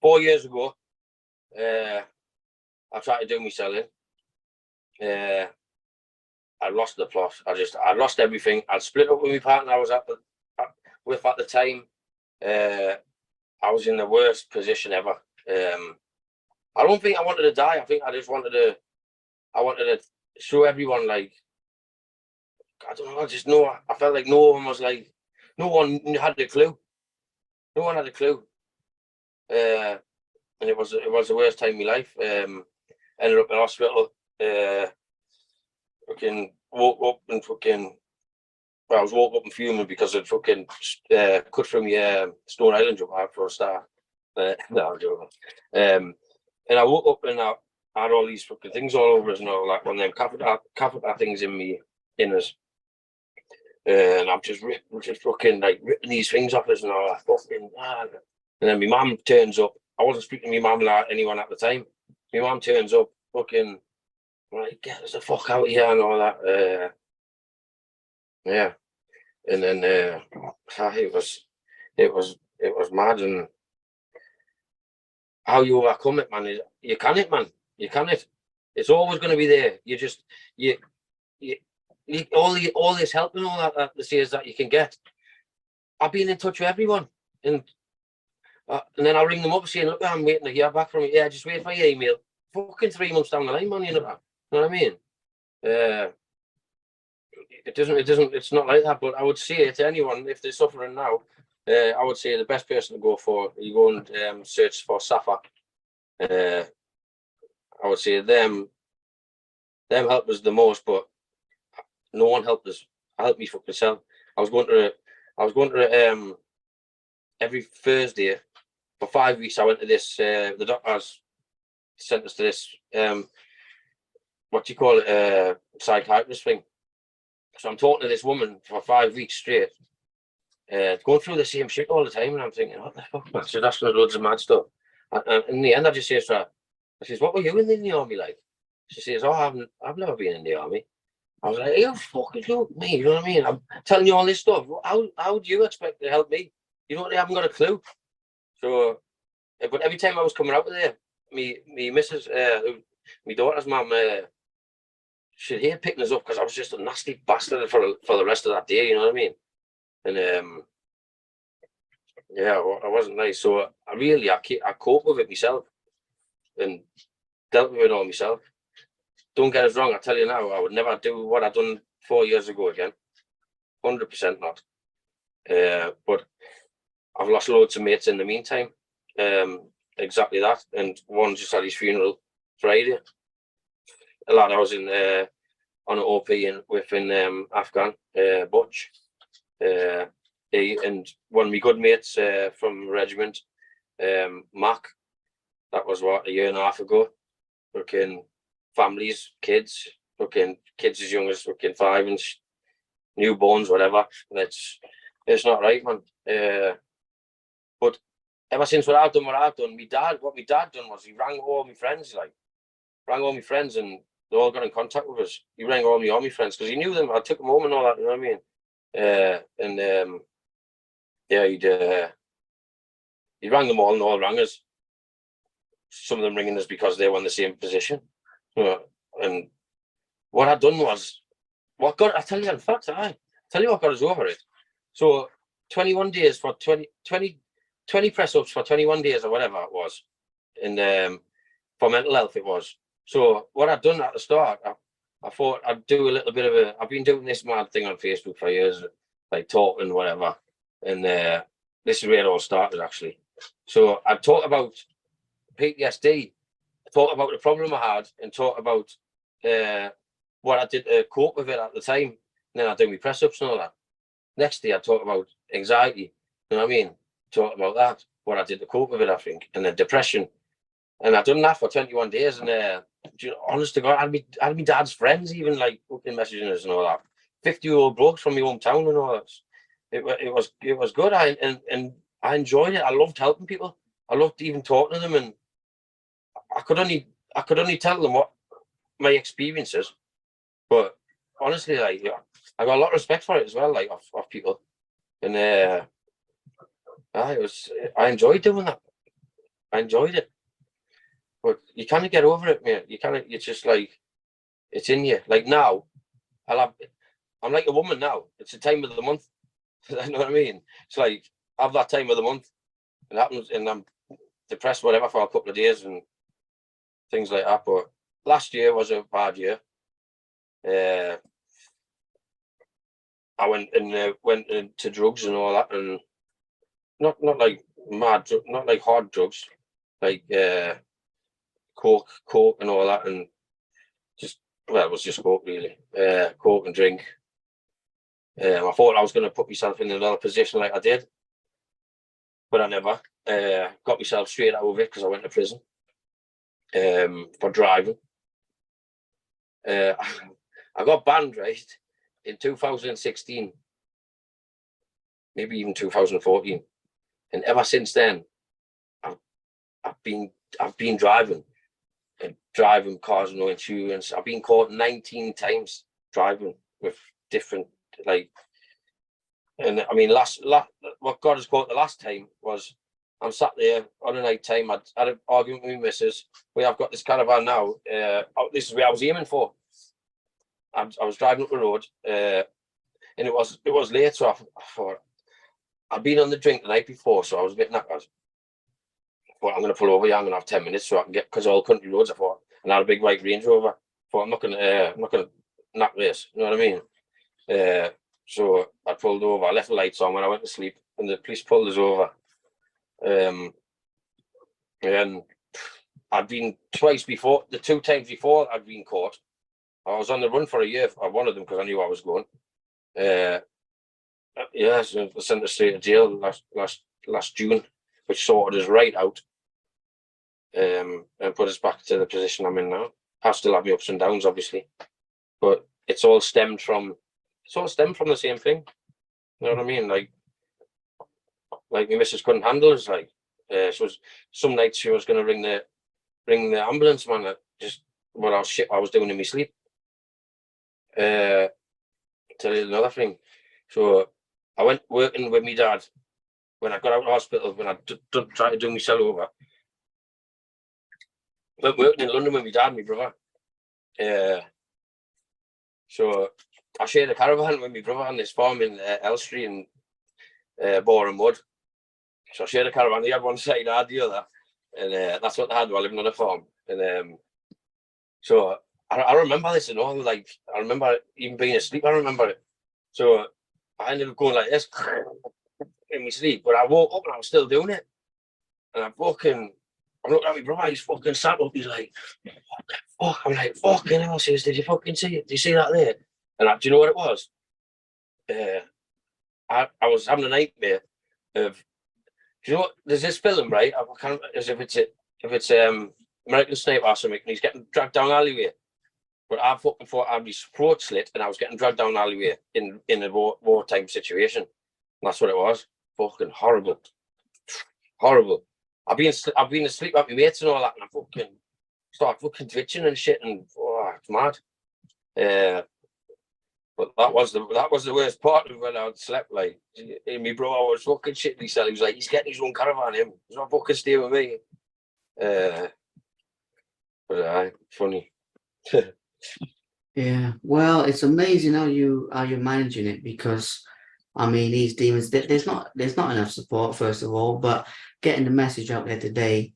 4 years ago, I tried to do my selling. I lost the plot. I lost everything. I'd split up with my partner I was with at the time. I was in the worst position ever. I don't think I wanted to die. I think I just wanted to show everyone, like, I don't know, I just know, I felt like no one had a clue. No one had a clue. And it was the worst time in my life. Ended up in hospital. Fucking woke up and I was woke up and fuming because I'd fucking cut from my Stone Island jump out for a start. No, I'm joking. And I woke up and I had all these fucking things all over us and all that. One of them catheter things in us. And I'm just fucking like ripping these things off us and all that fucking. And then my mum turns up. I wasn't speaking to my mum or anyone at the time. My mum turns up, fucking, like, get us the fuck out of here and all that. Yeah. And then it was mad. And how you overcome it, man, you can it, man. You can it. It's always going to be there. You all this help and all that the says that you can get. I've been in touch with everyone, and then I'll ring them up saying, look, I'm waiting to hear back from you. Yeah, just wait for your email. Fucking 3 months down the line, man. You know what I mean? It's not like that. But I would say to anyone, if they're suffering now, I would say the best person to go for, you go and search for Safa. I would say them helped us the most, but no one helped us. I helped me fuck myself. I was going to every Thursday for 5 weeks. I went to this. The doctors sent us to this. What do you call it? Psychiatrist thing. So I'm talking to this woman for 5 weeks straight, going through the same shit all the time, and I'm thinking, what the fuck, man? She's asking loads of mad stuff. And in the end, I just say to her, I says, what were you in the army like? She says, oh, I've never been in the army. I was like, you fucking look me, you know what I mean? I'm telling you all this stuff. How do you expect to help me? You know, they haven't got a clue. So, but every time I was coming out of there, me missus, my daughter's mum, she'd hate picking us up because I was just a nasty bastard for the rest of that day, you know what I mean? And yeah, I wasn't nice. So I cope with it myself and dealt with it all myself. Don't get us wrong, I tell you now, I would never do what I done 4 years ago again. 100% not. But I've lost loads of mates in the meantime. Exactly that. And one just had his funeral Friday. A lad I was in on an OP in Afghan, Butch. And one of my good mates from regiment, Mac. That was a year and a half ago. Fucking families, kids as young as fucking 5 and newborns, whatever. It's not right, man. But ever since what I've done, what my dad done was he rang all my friends, and they all got in contact with us. He rang all my army friends because he knew them. I took them home and all that, you know what I mean? Yeah, he rang them all and all rang us. Some of them ringing us because they were in the same position. And what I'd done was, I tell you, in fact, I tell you what got us over it. So 21 days for 20 press ups for 21 days or whatever it was, and for mental health it was. So what I'd done at the start, I thought I'd do a little bit of I've been doing this mad thing on Facebook for years, like talking whatever, and this is where it all started actually. So I'd talk about PTSD talk about the problem I had and talk about what I did to cope with it at the time. And then I do my press ups and all that. Next day I talk about anxiety. You know what I mean? Talk about that, what I did to cope with it, I think, and then depression. And I done that for 21 days. And honest to God, I had my dad's friends even like fucking messaging us and all that. 50-year-old blokes from my hometown and all that. It was good. And I enjoyed it. I loved helping people. I loved even talking to them, and I could only tell them what my experiences. But honestly, like, yeah, I got a lot of respect for it as well, like of people. And I enjoyed doing that. I enjoyed it. But you can't get over it, mate. It's just like, it's in you. Like now, I'm like a woman now. It's the time of the month. You know what I mean? It's like, I have that time of the month. It happens, and I'm depressed, whatever, for a couple of days and things like that. But last year was a bad year. I went into drugs and all that, and not like mad, not like hard drugs, like coke and all that, and it was just coke really, coke and drink. I thought I was going to put myself in another position like I did, but I never. Got myself straight out of it because I went to prison for driving. I got banned, right, in 2016, maybe even 2014, and ever since then, I've been driving cars with no insurance. I've been caught 19 times driving with different, like, and I mean, what got us caught the last time was, I'm sat there on a night time. I had an argument with my missus. I've got this caravan now. This is where I was aiming for. I was driving up the road, and it was late, so I thought, I'd been on the drink the night before, so I was a bit knackered. I thought, I'm going to pull over here. I'm going to have 10 minutes so I can get, because all country roads, I thought, and I had a big white Range Rover. I thought, I'm not going to knock this. You know what I mean? So I pulled over. I left the lights on when I went to sleep, and the police pulled us over. And I'd been twice before. The 2 times before I'd been caught, I was on the run for a year. I wanted them because I knew I was going. So I was sent straight to jail last June, which sorted us right out, and put us back to the position I'm in now. I still have my ups and downs, obviously, but it's all stemmed from the same thing. You know what I mean? Like my missus couldn't handle us. Like, some nights she was going to ring the ambulance man. Just what I was doing in my sleep. Tell you another thing. So I went working with my dad when I got out of hospital, when I tried to do myself over. I went working in London with my dad and my brother. So I shared a caravan with my brother on this farm in Elstree and Boreham Wood. So I shared a caravan. He had one side, I had the other, and that's what they had while living on a farm. And so I remember this and all. Like, I remember even being asleep. I remember it. So I ended up going like this in my sleep, but I woke up and I was still doing it. And I'm looking at my brother. He's fucking sat up. He's like, "What the fuck?" I'm like, "Fucking hell, sis, did you fucking see it? Did you see that there?" And do you know what it was? I was having a nightmare of. Do you know what? There's this film, right? I can't, as if it's American Sniper or something, and he's getting dragged down alleyway. But I fucking thought I had my throat slit, and I was getting dragged down alleyway in a wartime situation. And that's what it was. Fucking horrible, horrible. I've been asleep at my mates and all that, and I fucking start fucking twitching and shit, and it's mad. But that was the worst part of when I slept. Like, my brother was fucking shitting himself. He was like, "He's getting his own caravan, him. He's not fucking staying with me." But funny. Yeah, well, it's amazing how you're managing it, because I mean, these demons, there's not enough support, first of all, but getting the message out there today,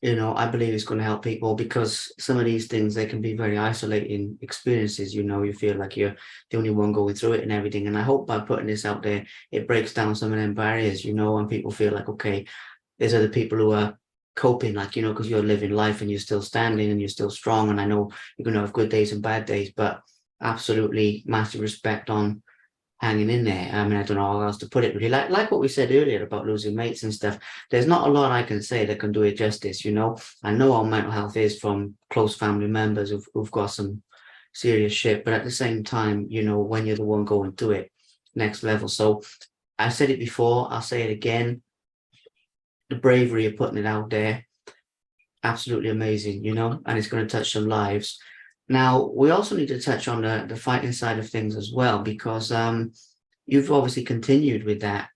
I believe it's going to help people, because some of these things, they can be very isolating experiences. You feel like you're the only one going through it and everything. And I hope by putting this out there, it breaks down some of them barriers, and people feel like, okay, there's other people who are coping, like, you know, because you're living life and you're still standing and you're still strong. And I know you're going to have good days and bad days, but absolutely massive respect on hanging in there. I mean, I don't know how else to put it, really. Like what we said earlier about losing mates and stuff. There's not a lot I can say that can do it justice, you know. I know how mental health is from close family members who've got some serious shit, but at the same time, you know, when you're the one going through it, next level. So I said it before, I'll say it again. The bravery of putting it out there, absolutely amazing, you know, and it's going to touch some lives. Now, we also need to touch on the fighting side of things as well, because you've obviously continued with that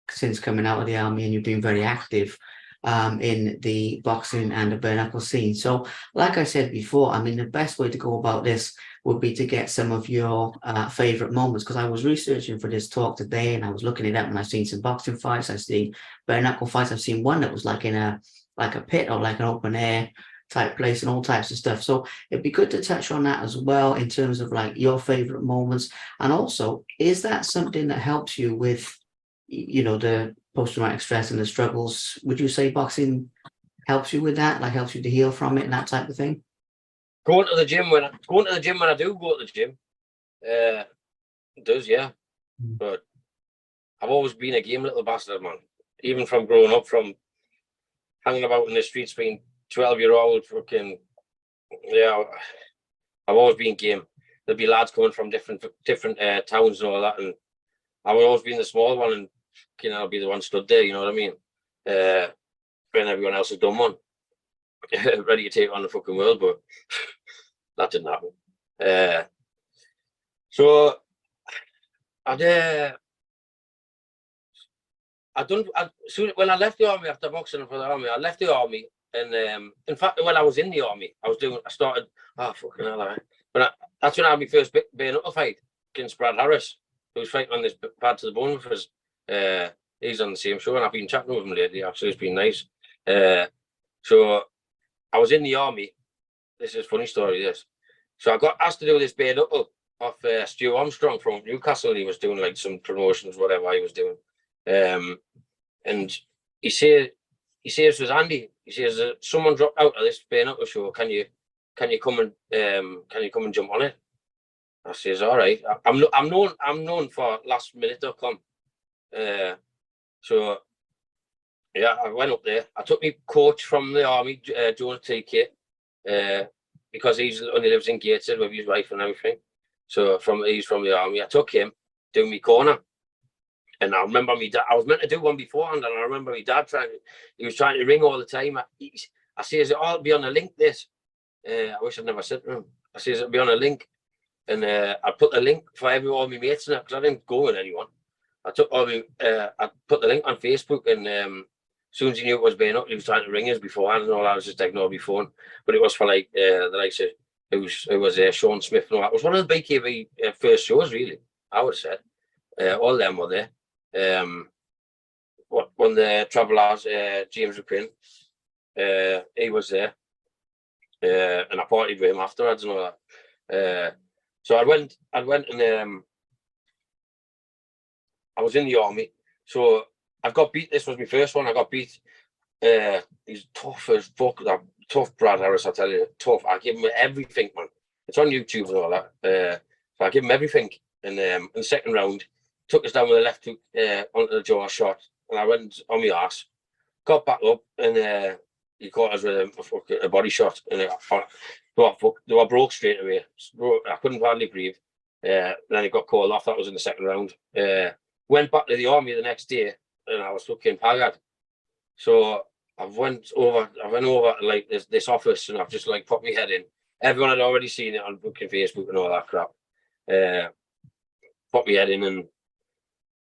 since coming out of the army, and you've been very active in the boxing and the bare knuckle scene. So, like I said before, I mean, the best way to go about this would be to get some of your favorite moments, because I was researching for this talk today and I was looking it up, and I've seen some boxing fights, I've seen bare knuckle fights, I've seen one that was like in a pit or like an open air type place and all types of stuff. So it'd be good to touch on that as well in terms of like your favorite moments. And also, is that something that helps you with, you know, the post-traumatic stress and the struggles? Would you say boxing helps you with that, like helps you to heal from it and that type of thing? Going to the gym when I do go to the gym, it does, yeah. But I've always been a game little bastard, man. Even from growing up, from hanging about in the streets, being 12-year-old, fucking, yeah. I've always been game. There'll be lads coming from different towns and all that, and I would always be the small one, and you know, I'll be the one stood there. You know what I mean? When everyone else has done one, ready to take on the fucking world, but that didn't happen. So when I left the army after boxing for the army, I left the army, and in fact, when I was in the army, I started. Oh fucking hell! Right. That's when I had my first bare knuckle fight against Brad Harris, who was fighting on this Bad to the Bone with us. He's on the same show, and I've been chatting with him lately. Actually, it's been nice. So I was in the army. This is a funny story. This. So I got asked to do this bare knuckle off Stu Armstrong from Newcastle. He was doing like some promotions, whatever he was doing. And he says to us, Andy, he says, someone dropped out of this bare knuckle show. Can you come and jump on it? I says, all right. I'm known for lastminute.com. So yeah, I went up there. I took my coach from the army, Jonah TK, because he only lives in Gateshead with his wife and everything. So he's from the army. I took him doing my corner. And I remember me dad, I was meant to do one beforehand, and I remember my dad he was trying to ring all the time. I says, it'll be on a link, this. I wish I'd never said to him. I says, it'll be on a link. And I put the link for all my mates in it, because I didn't go with anyone. I put the link on Facebook, and as soon as he knew it was being up, he was trying to ring us beforehand and all. I was just ignoring my phone. But it was for like the likes of, it was Sean Smith and all that. It was one of the BKB first shows, really, I would have said. All them were there. One of the travellers, James Rapin, he was there, and I partied with him afterwards and all that. So I went and I was in the army. So I got beat. This was my first one. I got beat. He's tough as fuck. That tough Brad Harris, I tell you, tough. I give him everything, man. It's on YouTube and all that. So I give him everything. And in the second round, took us down with a left hook onto the jaw shot, and I went on my arse, got back up, and he caught us with a body shot, and they were broke straight away. I couldn't hardly breathe. Then it got called off. That was in the second round. Went back to the army the next day, and I was fucking haggard. So I went over to like this office, and I've just like put my head in. Everyone had already seen it on fucking Facebook and all that crap. Put my head in, and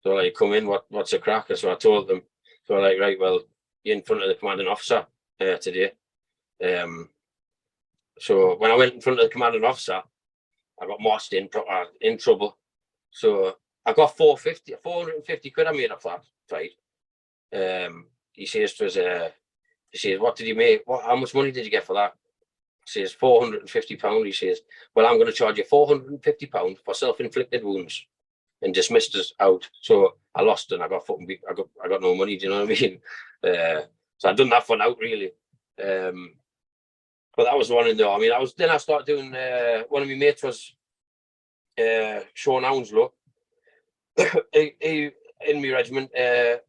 so like, come in, what's a crack? So I told them. So like, right, well, you're in front of the commanding officer today. So when I went in front of the commanding officer, I got marched in trouble. So I got 450 quid I made off that fight. He says to us, he says, what did you make? How much money did you get for that? He says, £450. He says, well, I'm going to charge you £450 for self-inflicted wounds, and dismissed us out. So I lost, and I got fucking beat. I got no money. Do you know what I mean? So I done that for now, really. But that was one in the army. Then I started doing, one of my mates was Sean Hounslow. he in my regiment,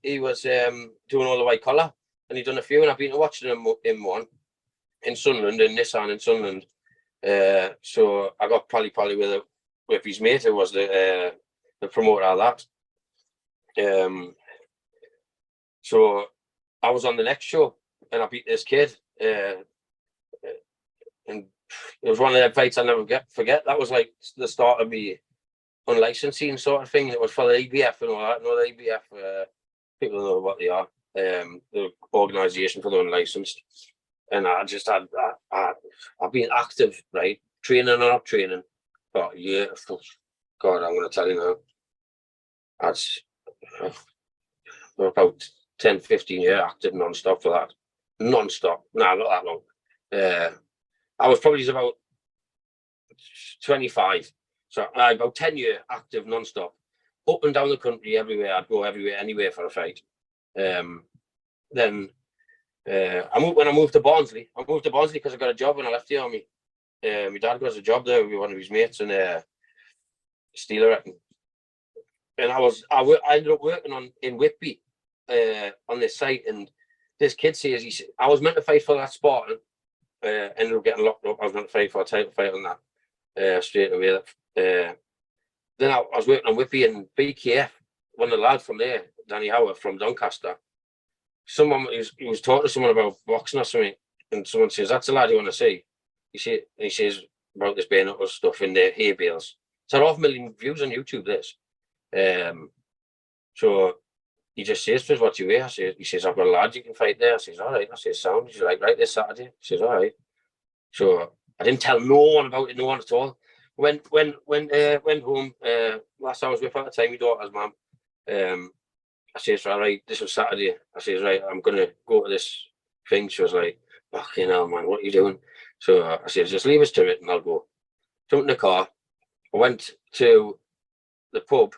he was doing all the white collar, and he'd done a few, and I've been watching him one in Sunderland, in Nissan in Sunderland. So I got pally with his mate, who was the promoter of that. So I was on the next show, and I beat this kid, and it was one of the fights I'll never forget. That was like the start of me unlicensing sort of thing. It was for the ABF and all that. No, the ABF, people know what they are. The organisation for the unlicensed. And I just had, I've been active, right? Training or not training for a year. God, I'm going to tell you now. That's about 10, 15 years active non-stop for that. Non-stop. No, not that long. I was probably about 25. So about 10 years active non-stop. Up and down the country, everywhere. I'd go everywhere, anywhere for a fight. Then when I moved to Barnsley, because I got a job when I left the army. My dad got a job there with one of his mates in Steel, I reckon. And I ended up working in Whitby on this site, and this kid says, I was meant to fight for that Spartan, ended up getting locked up. I was meant to fight for a title fight on that straight away. Then I was working on Whitby, and BKF, one of the lads from there, Danny Howard from Doncaster, he was talking to someone about boxing or something, and someone says, that's the lad you want to see. He says about this bare knuckle stuff in the hay bales. It's had 500,000 views on YouTube, this. So he just says to us, what you wear? He says, I've got a lad you can fight there. I says, all right. I says, sound. He's like, right, this Saturday. He says, all right. So I didn't tell no one about it, no one at all. Went home, last I was with at the time, my daughter's mum. I says, all right, this was Saturday. I says, right, I'm going to go to this thing. She was like, fucking hell, man, what are you doing? So I says, just leave us to it and I'll go. Jumped in the car. I went to the pub.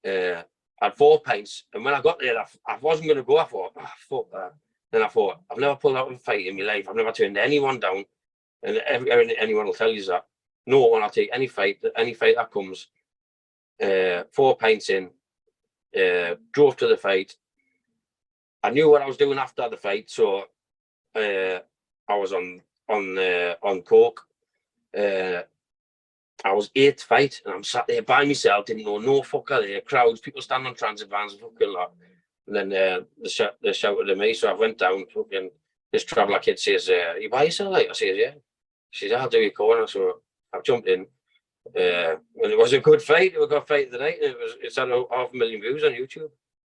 I had 4 pints. And when I got there, I wasn't going to go. I thought, fuck that. Then I thought, I've never pulled out a fight in my life. I've never turned anyone down. And anyone will tell you that. No one, I'll take any fight that comes. 4 pints in. Drove to the fight. I knew what I was doing after the fight, so I was on coke. I was 8th fight, and I'm sat there by myself, didn't know no fucker there, crowds, people standing on transit vans, fucking lot. And then they shouted at me, so I went down. Fucking this traveller kid says, "You by yourself?" Like I says, "Yeah." She says, "I'll do your corner." So I jumped in. And it was a good fight. It was a good fight of the night. It's had 500,000 views on YouTube.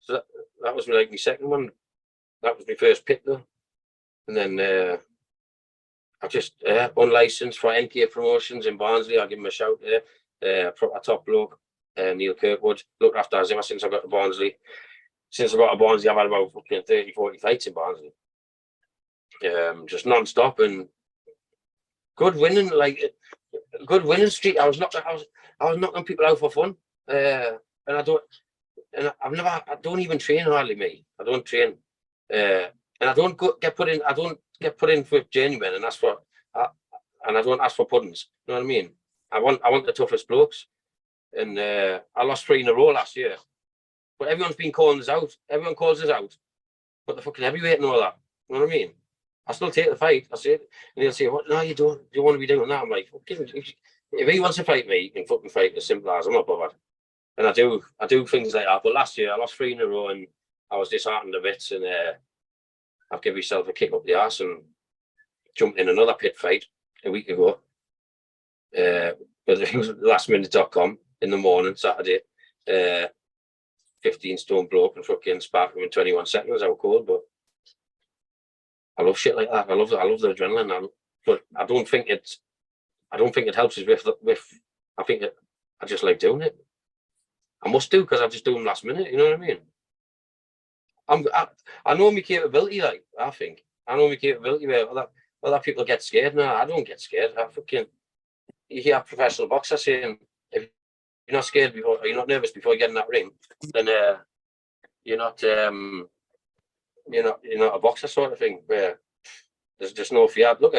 So that was like my second one. That was my first pit though. And then I just unlicensed for NK Promotions in Barnsley. I'll give him a shout there. A top bloke, Neil Kirkwood. Looked after us ever since I got to Barnsley. Since I got to Barnsley, I've had about 30, 40 fights in Barnsley. Just non-stop and good winning, good winning streak. I was knocking people out for fun. And I don't even train hardly, me. I don't train. And I don't get put in for journeymen and I don't ask for puddings. You know what I mean? I want the toughest blokes. And I lost 3 in a row last year. But everyone's been calling us out. Everyone calls us out. But the fucking heavyweight and all that. You know what I mean? I still take the fight. I say it. And he'll say, "What? No, you don't. You want to be doing that?" I'm like, if he wants to fight me, he can fucking fight as simple as. I'm not bothered. And I do things like that. But last year I lost 3 in a row and I was disheartened a bit. And I've given myself a kick up the arse and jumped in another pit fight a week ago. But it was lastminute.com in the morning, Saturday. 15 stone bloke and fucking sparked him in 21 seconds. How cold, but I love shit like that. I love the adrenaline. But I don't think it helps us with. I just like doing it. I must do because I just do them last minute. You know what I mean? I know my capability. Like I think I know my capability. Where other people get scared. No, I don't get scared. You hear professional boxers saying, if you're not scared before, or you're not nervous before you get in that ring, then you're not a boxer sort of thing. Where There's just no fear. Look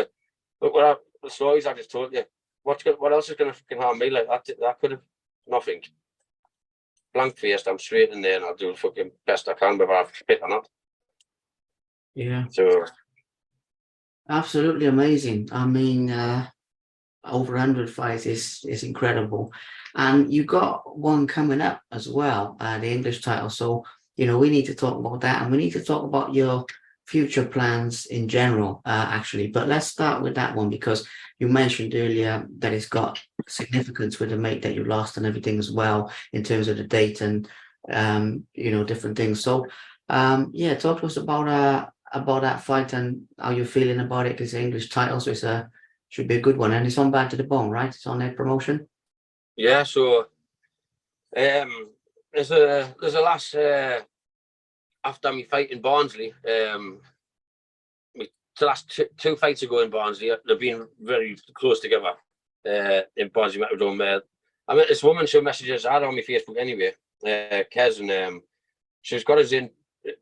what the stories I just told you. What else is going to fucking harm me like that? That could have nothing. Blank faced, I'm straight in there and I'll do the fucking best I can, whether I spit or not. Yeah. So Absolutely amazing. I mean, over 100 fights is incredible. And you got one coming up as well, the English title. So, we need to talk about that, and we need to talk about your future plans in general, actually. But let's start with that one, because you mentioned earlier that it's got significance with the mate that you lost and everything as well, in terms of the date and, different things. So, yeah, talk to us about that fight and how you're feeling about it. It's an English title, so should be a good one, and it's on Bad to the Bone, right? It's on their promotion. yeah, so there's a last after me fight in Barnsley. The last two fights ago in Barnsley, they've been very close together. In Barnsley Metrodome, I met this woman. She messages I on my Facebook anyway. Kez, and she's got us in.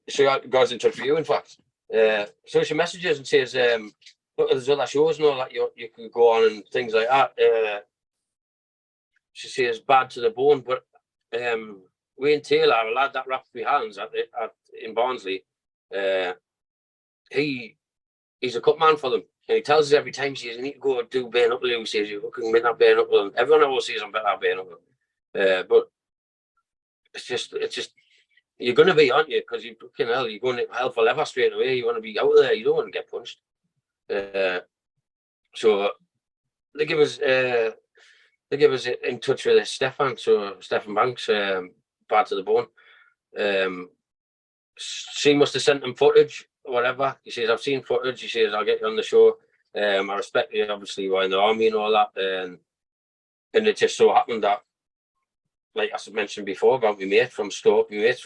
She got us in touch with you, in fact. So she messages and says, look, there's other shows and all that you can go on and things like that. She says Bad to the Bone, but Wayne Taylor, a lad that wrapped my hands in Barnsley, he's a cut man for them. And he tells us every time, he says, you need to go and do bare knuckle. He says, you fucking win that bare knuckle. And everyone always says I'm better at bare knuckle. But it's just, you're going to be, aren't you? Because you're going to hell for leather straight away. You want to be out there. You don't want to get punched. So they give us in touch with Stefan. So Stefan Banks, Bad to the Bone. She must have sent them footage or whatever. He says, I've seen footage. He says, I'll get you on the show. I respect you, obviously, you're in the army and all that. And it just so happened that, like I mentioned before about my mate's from Stoke. It's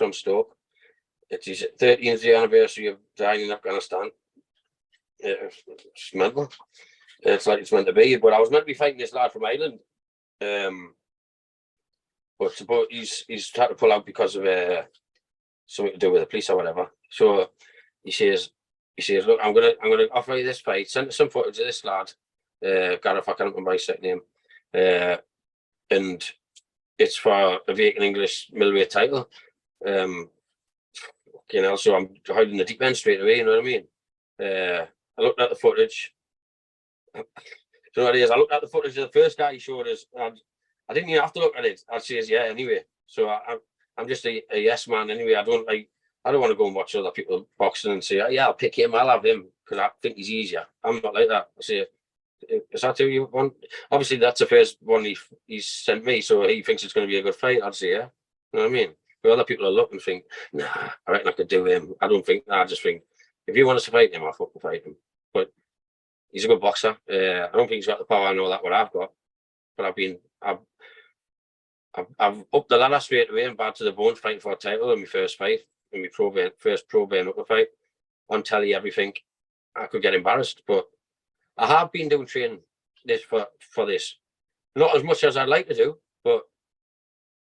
his 13th anniversary of dying in Afghanistan. It's mental. It's like it's meant to be. But I was meant to be fighting this lad from Ireland. But he's tried to pull out because of something to do with the police or whatever. So he says, look, I'm gonna offer you this fight. Send us some footage of this lad, Gareth, I can't remember his second name, and it's for a vacant English middleweight title. So I'm hiding the deep end straight away. You know what I mean? I looked at the footage. You know what it is? I looked at the footage of the first guy he showed us. I didn't even have to look at it. I says, yeah, anyway. So I'm just a yes man anyway. I don't want to go and watch other people boxing and say, yeah, I'll pick him, I'll have him because I think he's easier. I'm not like that. I say, is that who you want? Obviously, that's the first one he's sent me, so he thinks it's going to be a good fight. I'd say, yeah. You know what I mean? But other people are looking and think, nah, I reckon I could do him. I don't think, I just think, if you want us to fight him, I'll fucking fight him. But he's a good boxer. I don't think he's got the power and all that what I've got. But I've upped the ladder straight away and Bad to the Bone fighting for a title in my first fight, in my first pro bare knuckle fight. On telly, everything. I could get embarrassed, but I have been doing training this for this. Not as much as I'd like to do, but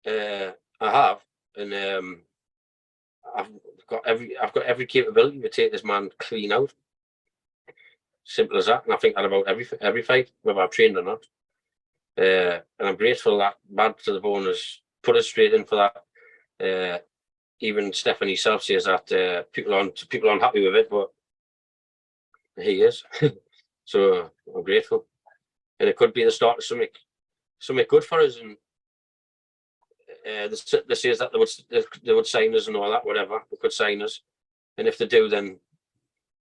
I have, and I've got every capability to take this man clean out. Simple as that. And I think that about every fight, whether I've trained or not. And I'm grateful that Bad to the Bone has put us straight in for that. Even Stephanie herself says that people aren't happy with it, but he is. So I'm grateful, and it could be the start of something good for us. And they say that they would sign us and all that, whatever. They could sign us, and if they do, then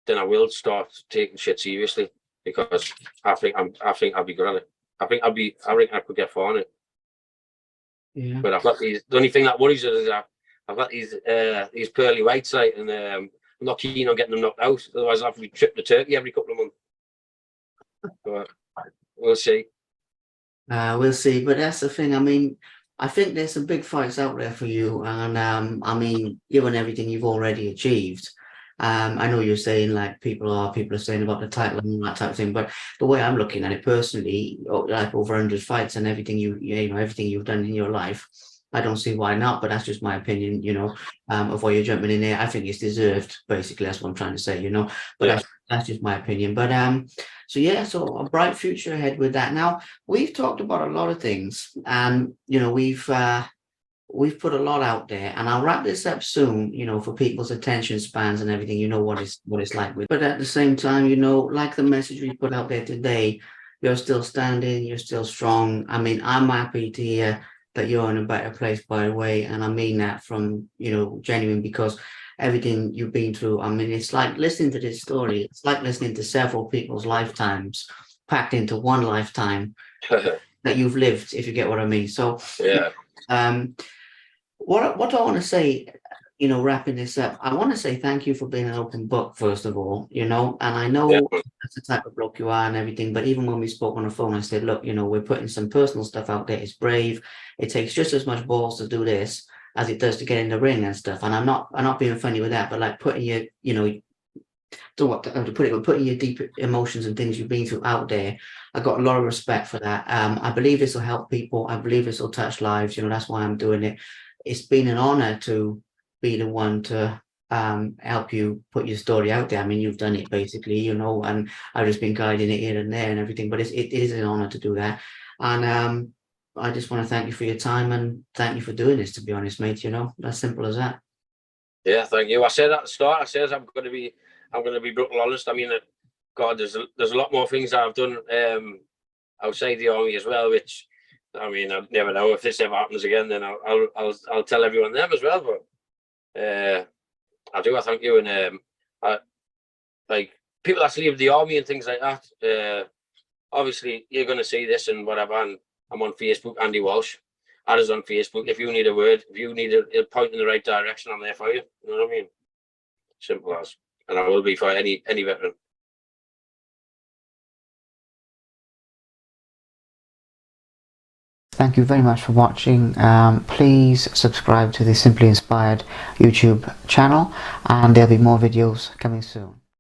I will start taking shit seriously because I think I'll be good at it. I reckon I could get far on it. Yeah. But I've got the only thing that worries us is that I've got these pearly whites, like, and I'm not keen on getting them knocked out. Otherwise, I'll have to be tripped to Turkey every couple of months. But we'll see. We'll see. But that's the thing. I mean, I think there's some big fights out there for you. And I mean, given everything you've already achieved, I know you're saying like people are saying about the title and that type of thing. But the way I'm looking at it personally, like over 100 fights and everything everything you've done in your life, I don't see why not, but that's just my opinion, you know, of why you're jumping in there. I think it's deserved, basically. That's what I'm trying to say, you know, but Yeah. that's just my opinion. But so yeah, so a bright future ahead with that. Now, we've talked about a lot of things, and you know, we've put a lot out there, and I'll wrap this up soon, you know, for people's attention spans and everything. You know what it's like with, but at the same time, you know, like the message we put out there today, you're still standing, you're still strong. I mean, I'm happy to hear that you're in a better place, by the way, and I mean that from, you know, genuine, because everything you've been through, I mean, it's like listening to this story, it's like listening to several people's lifetimes packed into one lifetime that you've lived, if you get what I mean. So Yeah. um what I want to say, you know, wrapping this up, I want to say thank you for being an open book, first of all, you know, and I Yeah. know that's the type of bloke you are and everything, but even when we spoke on the phone, I said, look, you know, we're putting some personal stuff out there. It's brave. It takes just as much balls to do this as it does to get in the ring and stuff. And I'm not being funny with that, but like putting your, you know, don't want to put it, but putting your deep emotions and things you've been through out there. I got a lot of respect for that. I believe this will help people. I believe this will touch lives. You know, that's why I'm doing it. It's been an honor to be the one to help you put your story out there. I mean, you've done it basically, you know, and I've just been guiding it here and there and everything. But it is an honor to do that. And I just want to thank you for your time and thank you for doing this. To be honest, mate, you know, as simple as that. Yeah, thank you. I said at the start, I said I'm going to be brutal honest. I mean, God, there's a lot more things I've done outside the army as well, which I mean, I never know if this ever happens again. Then I'll tell everyone them as well. But I do. I thank you, and like people that leave the army and things like that. Obviously, you're going to see this and whatever. And I'm on Facebook, Andy Walsh. Add us on Facebook. If you need a word, if you need a point in the right direction, I'm there for you. You know what I mean? Simple as. And I will be for any veteran. Thank you very much for watching. Please subscribe to the Simply Inspired YouTube channel, and there'll be more videos coming soon.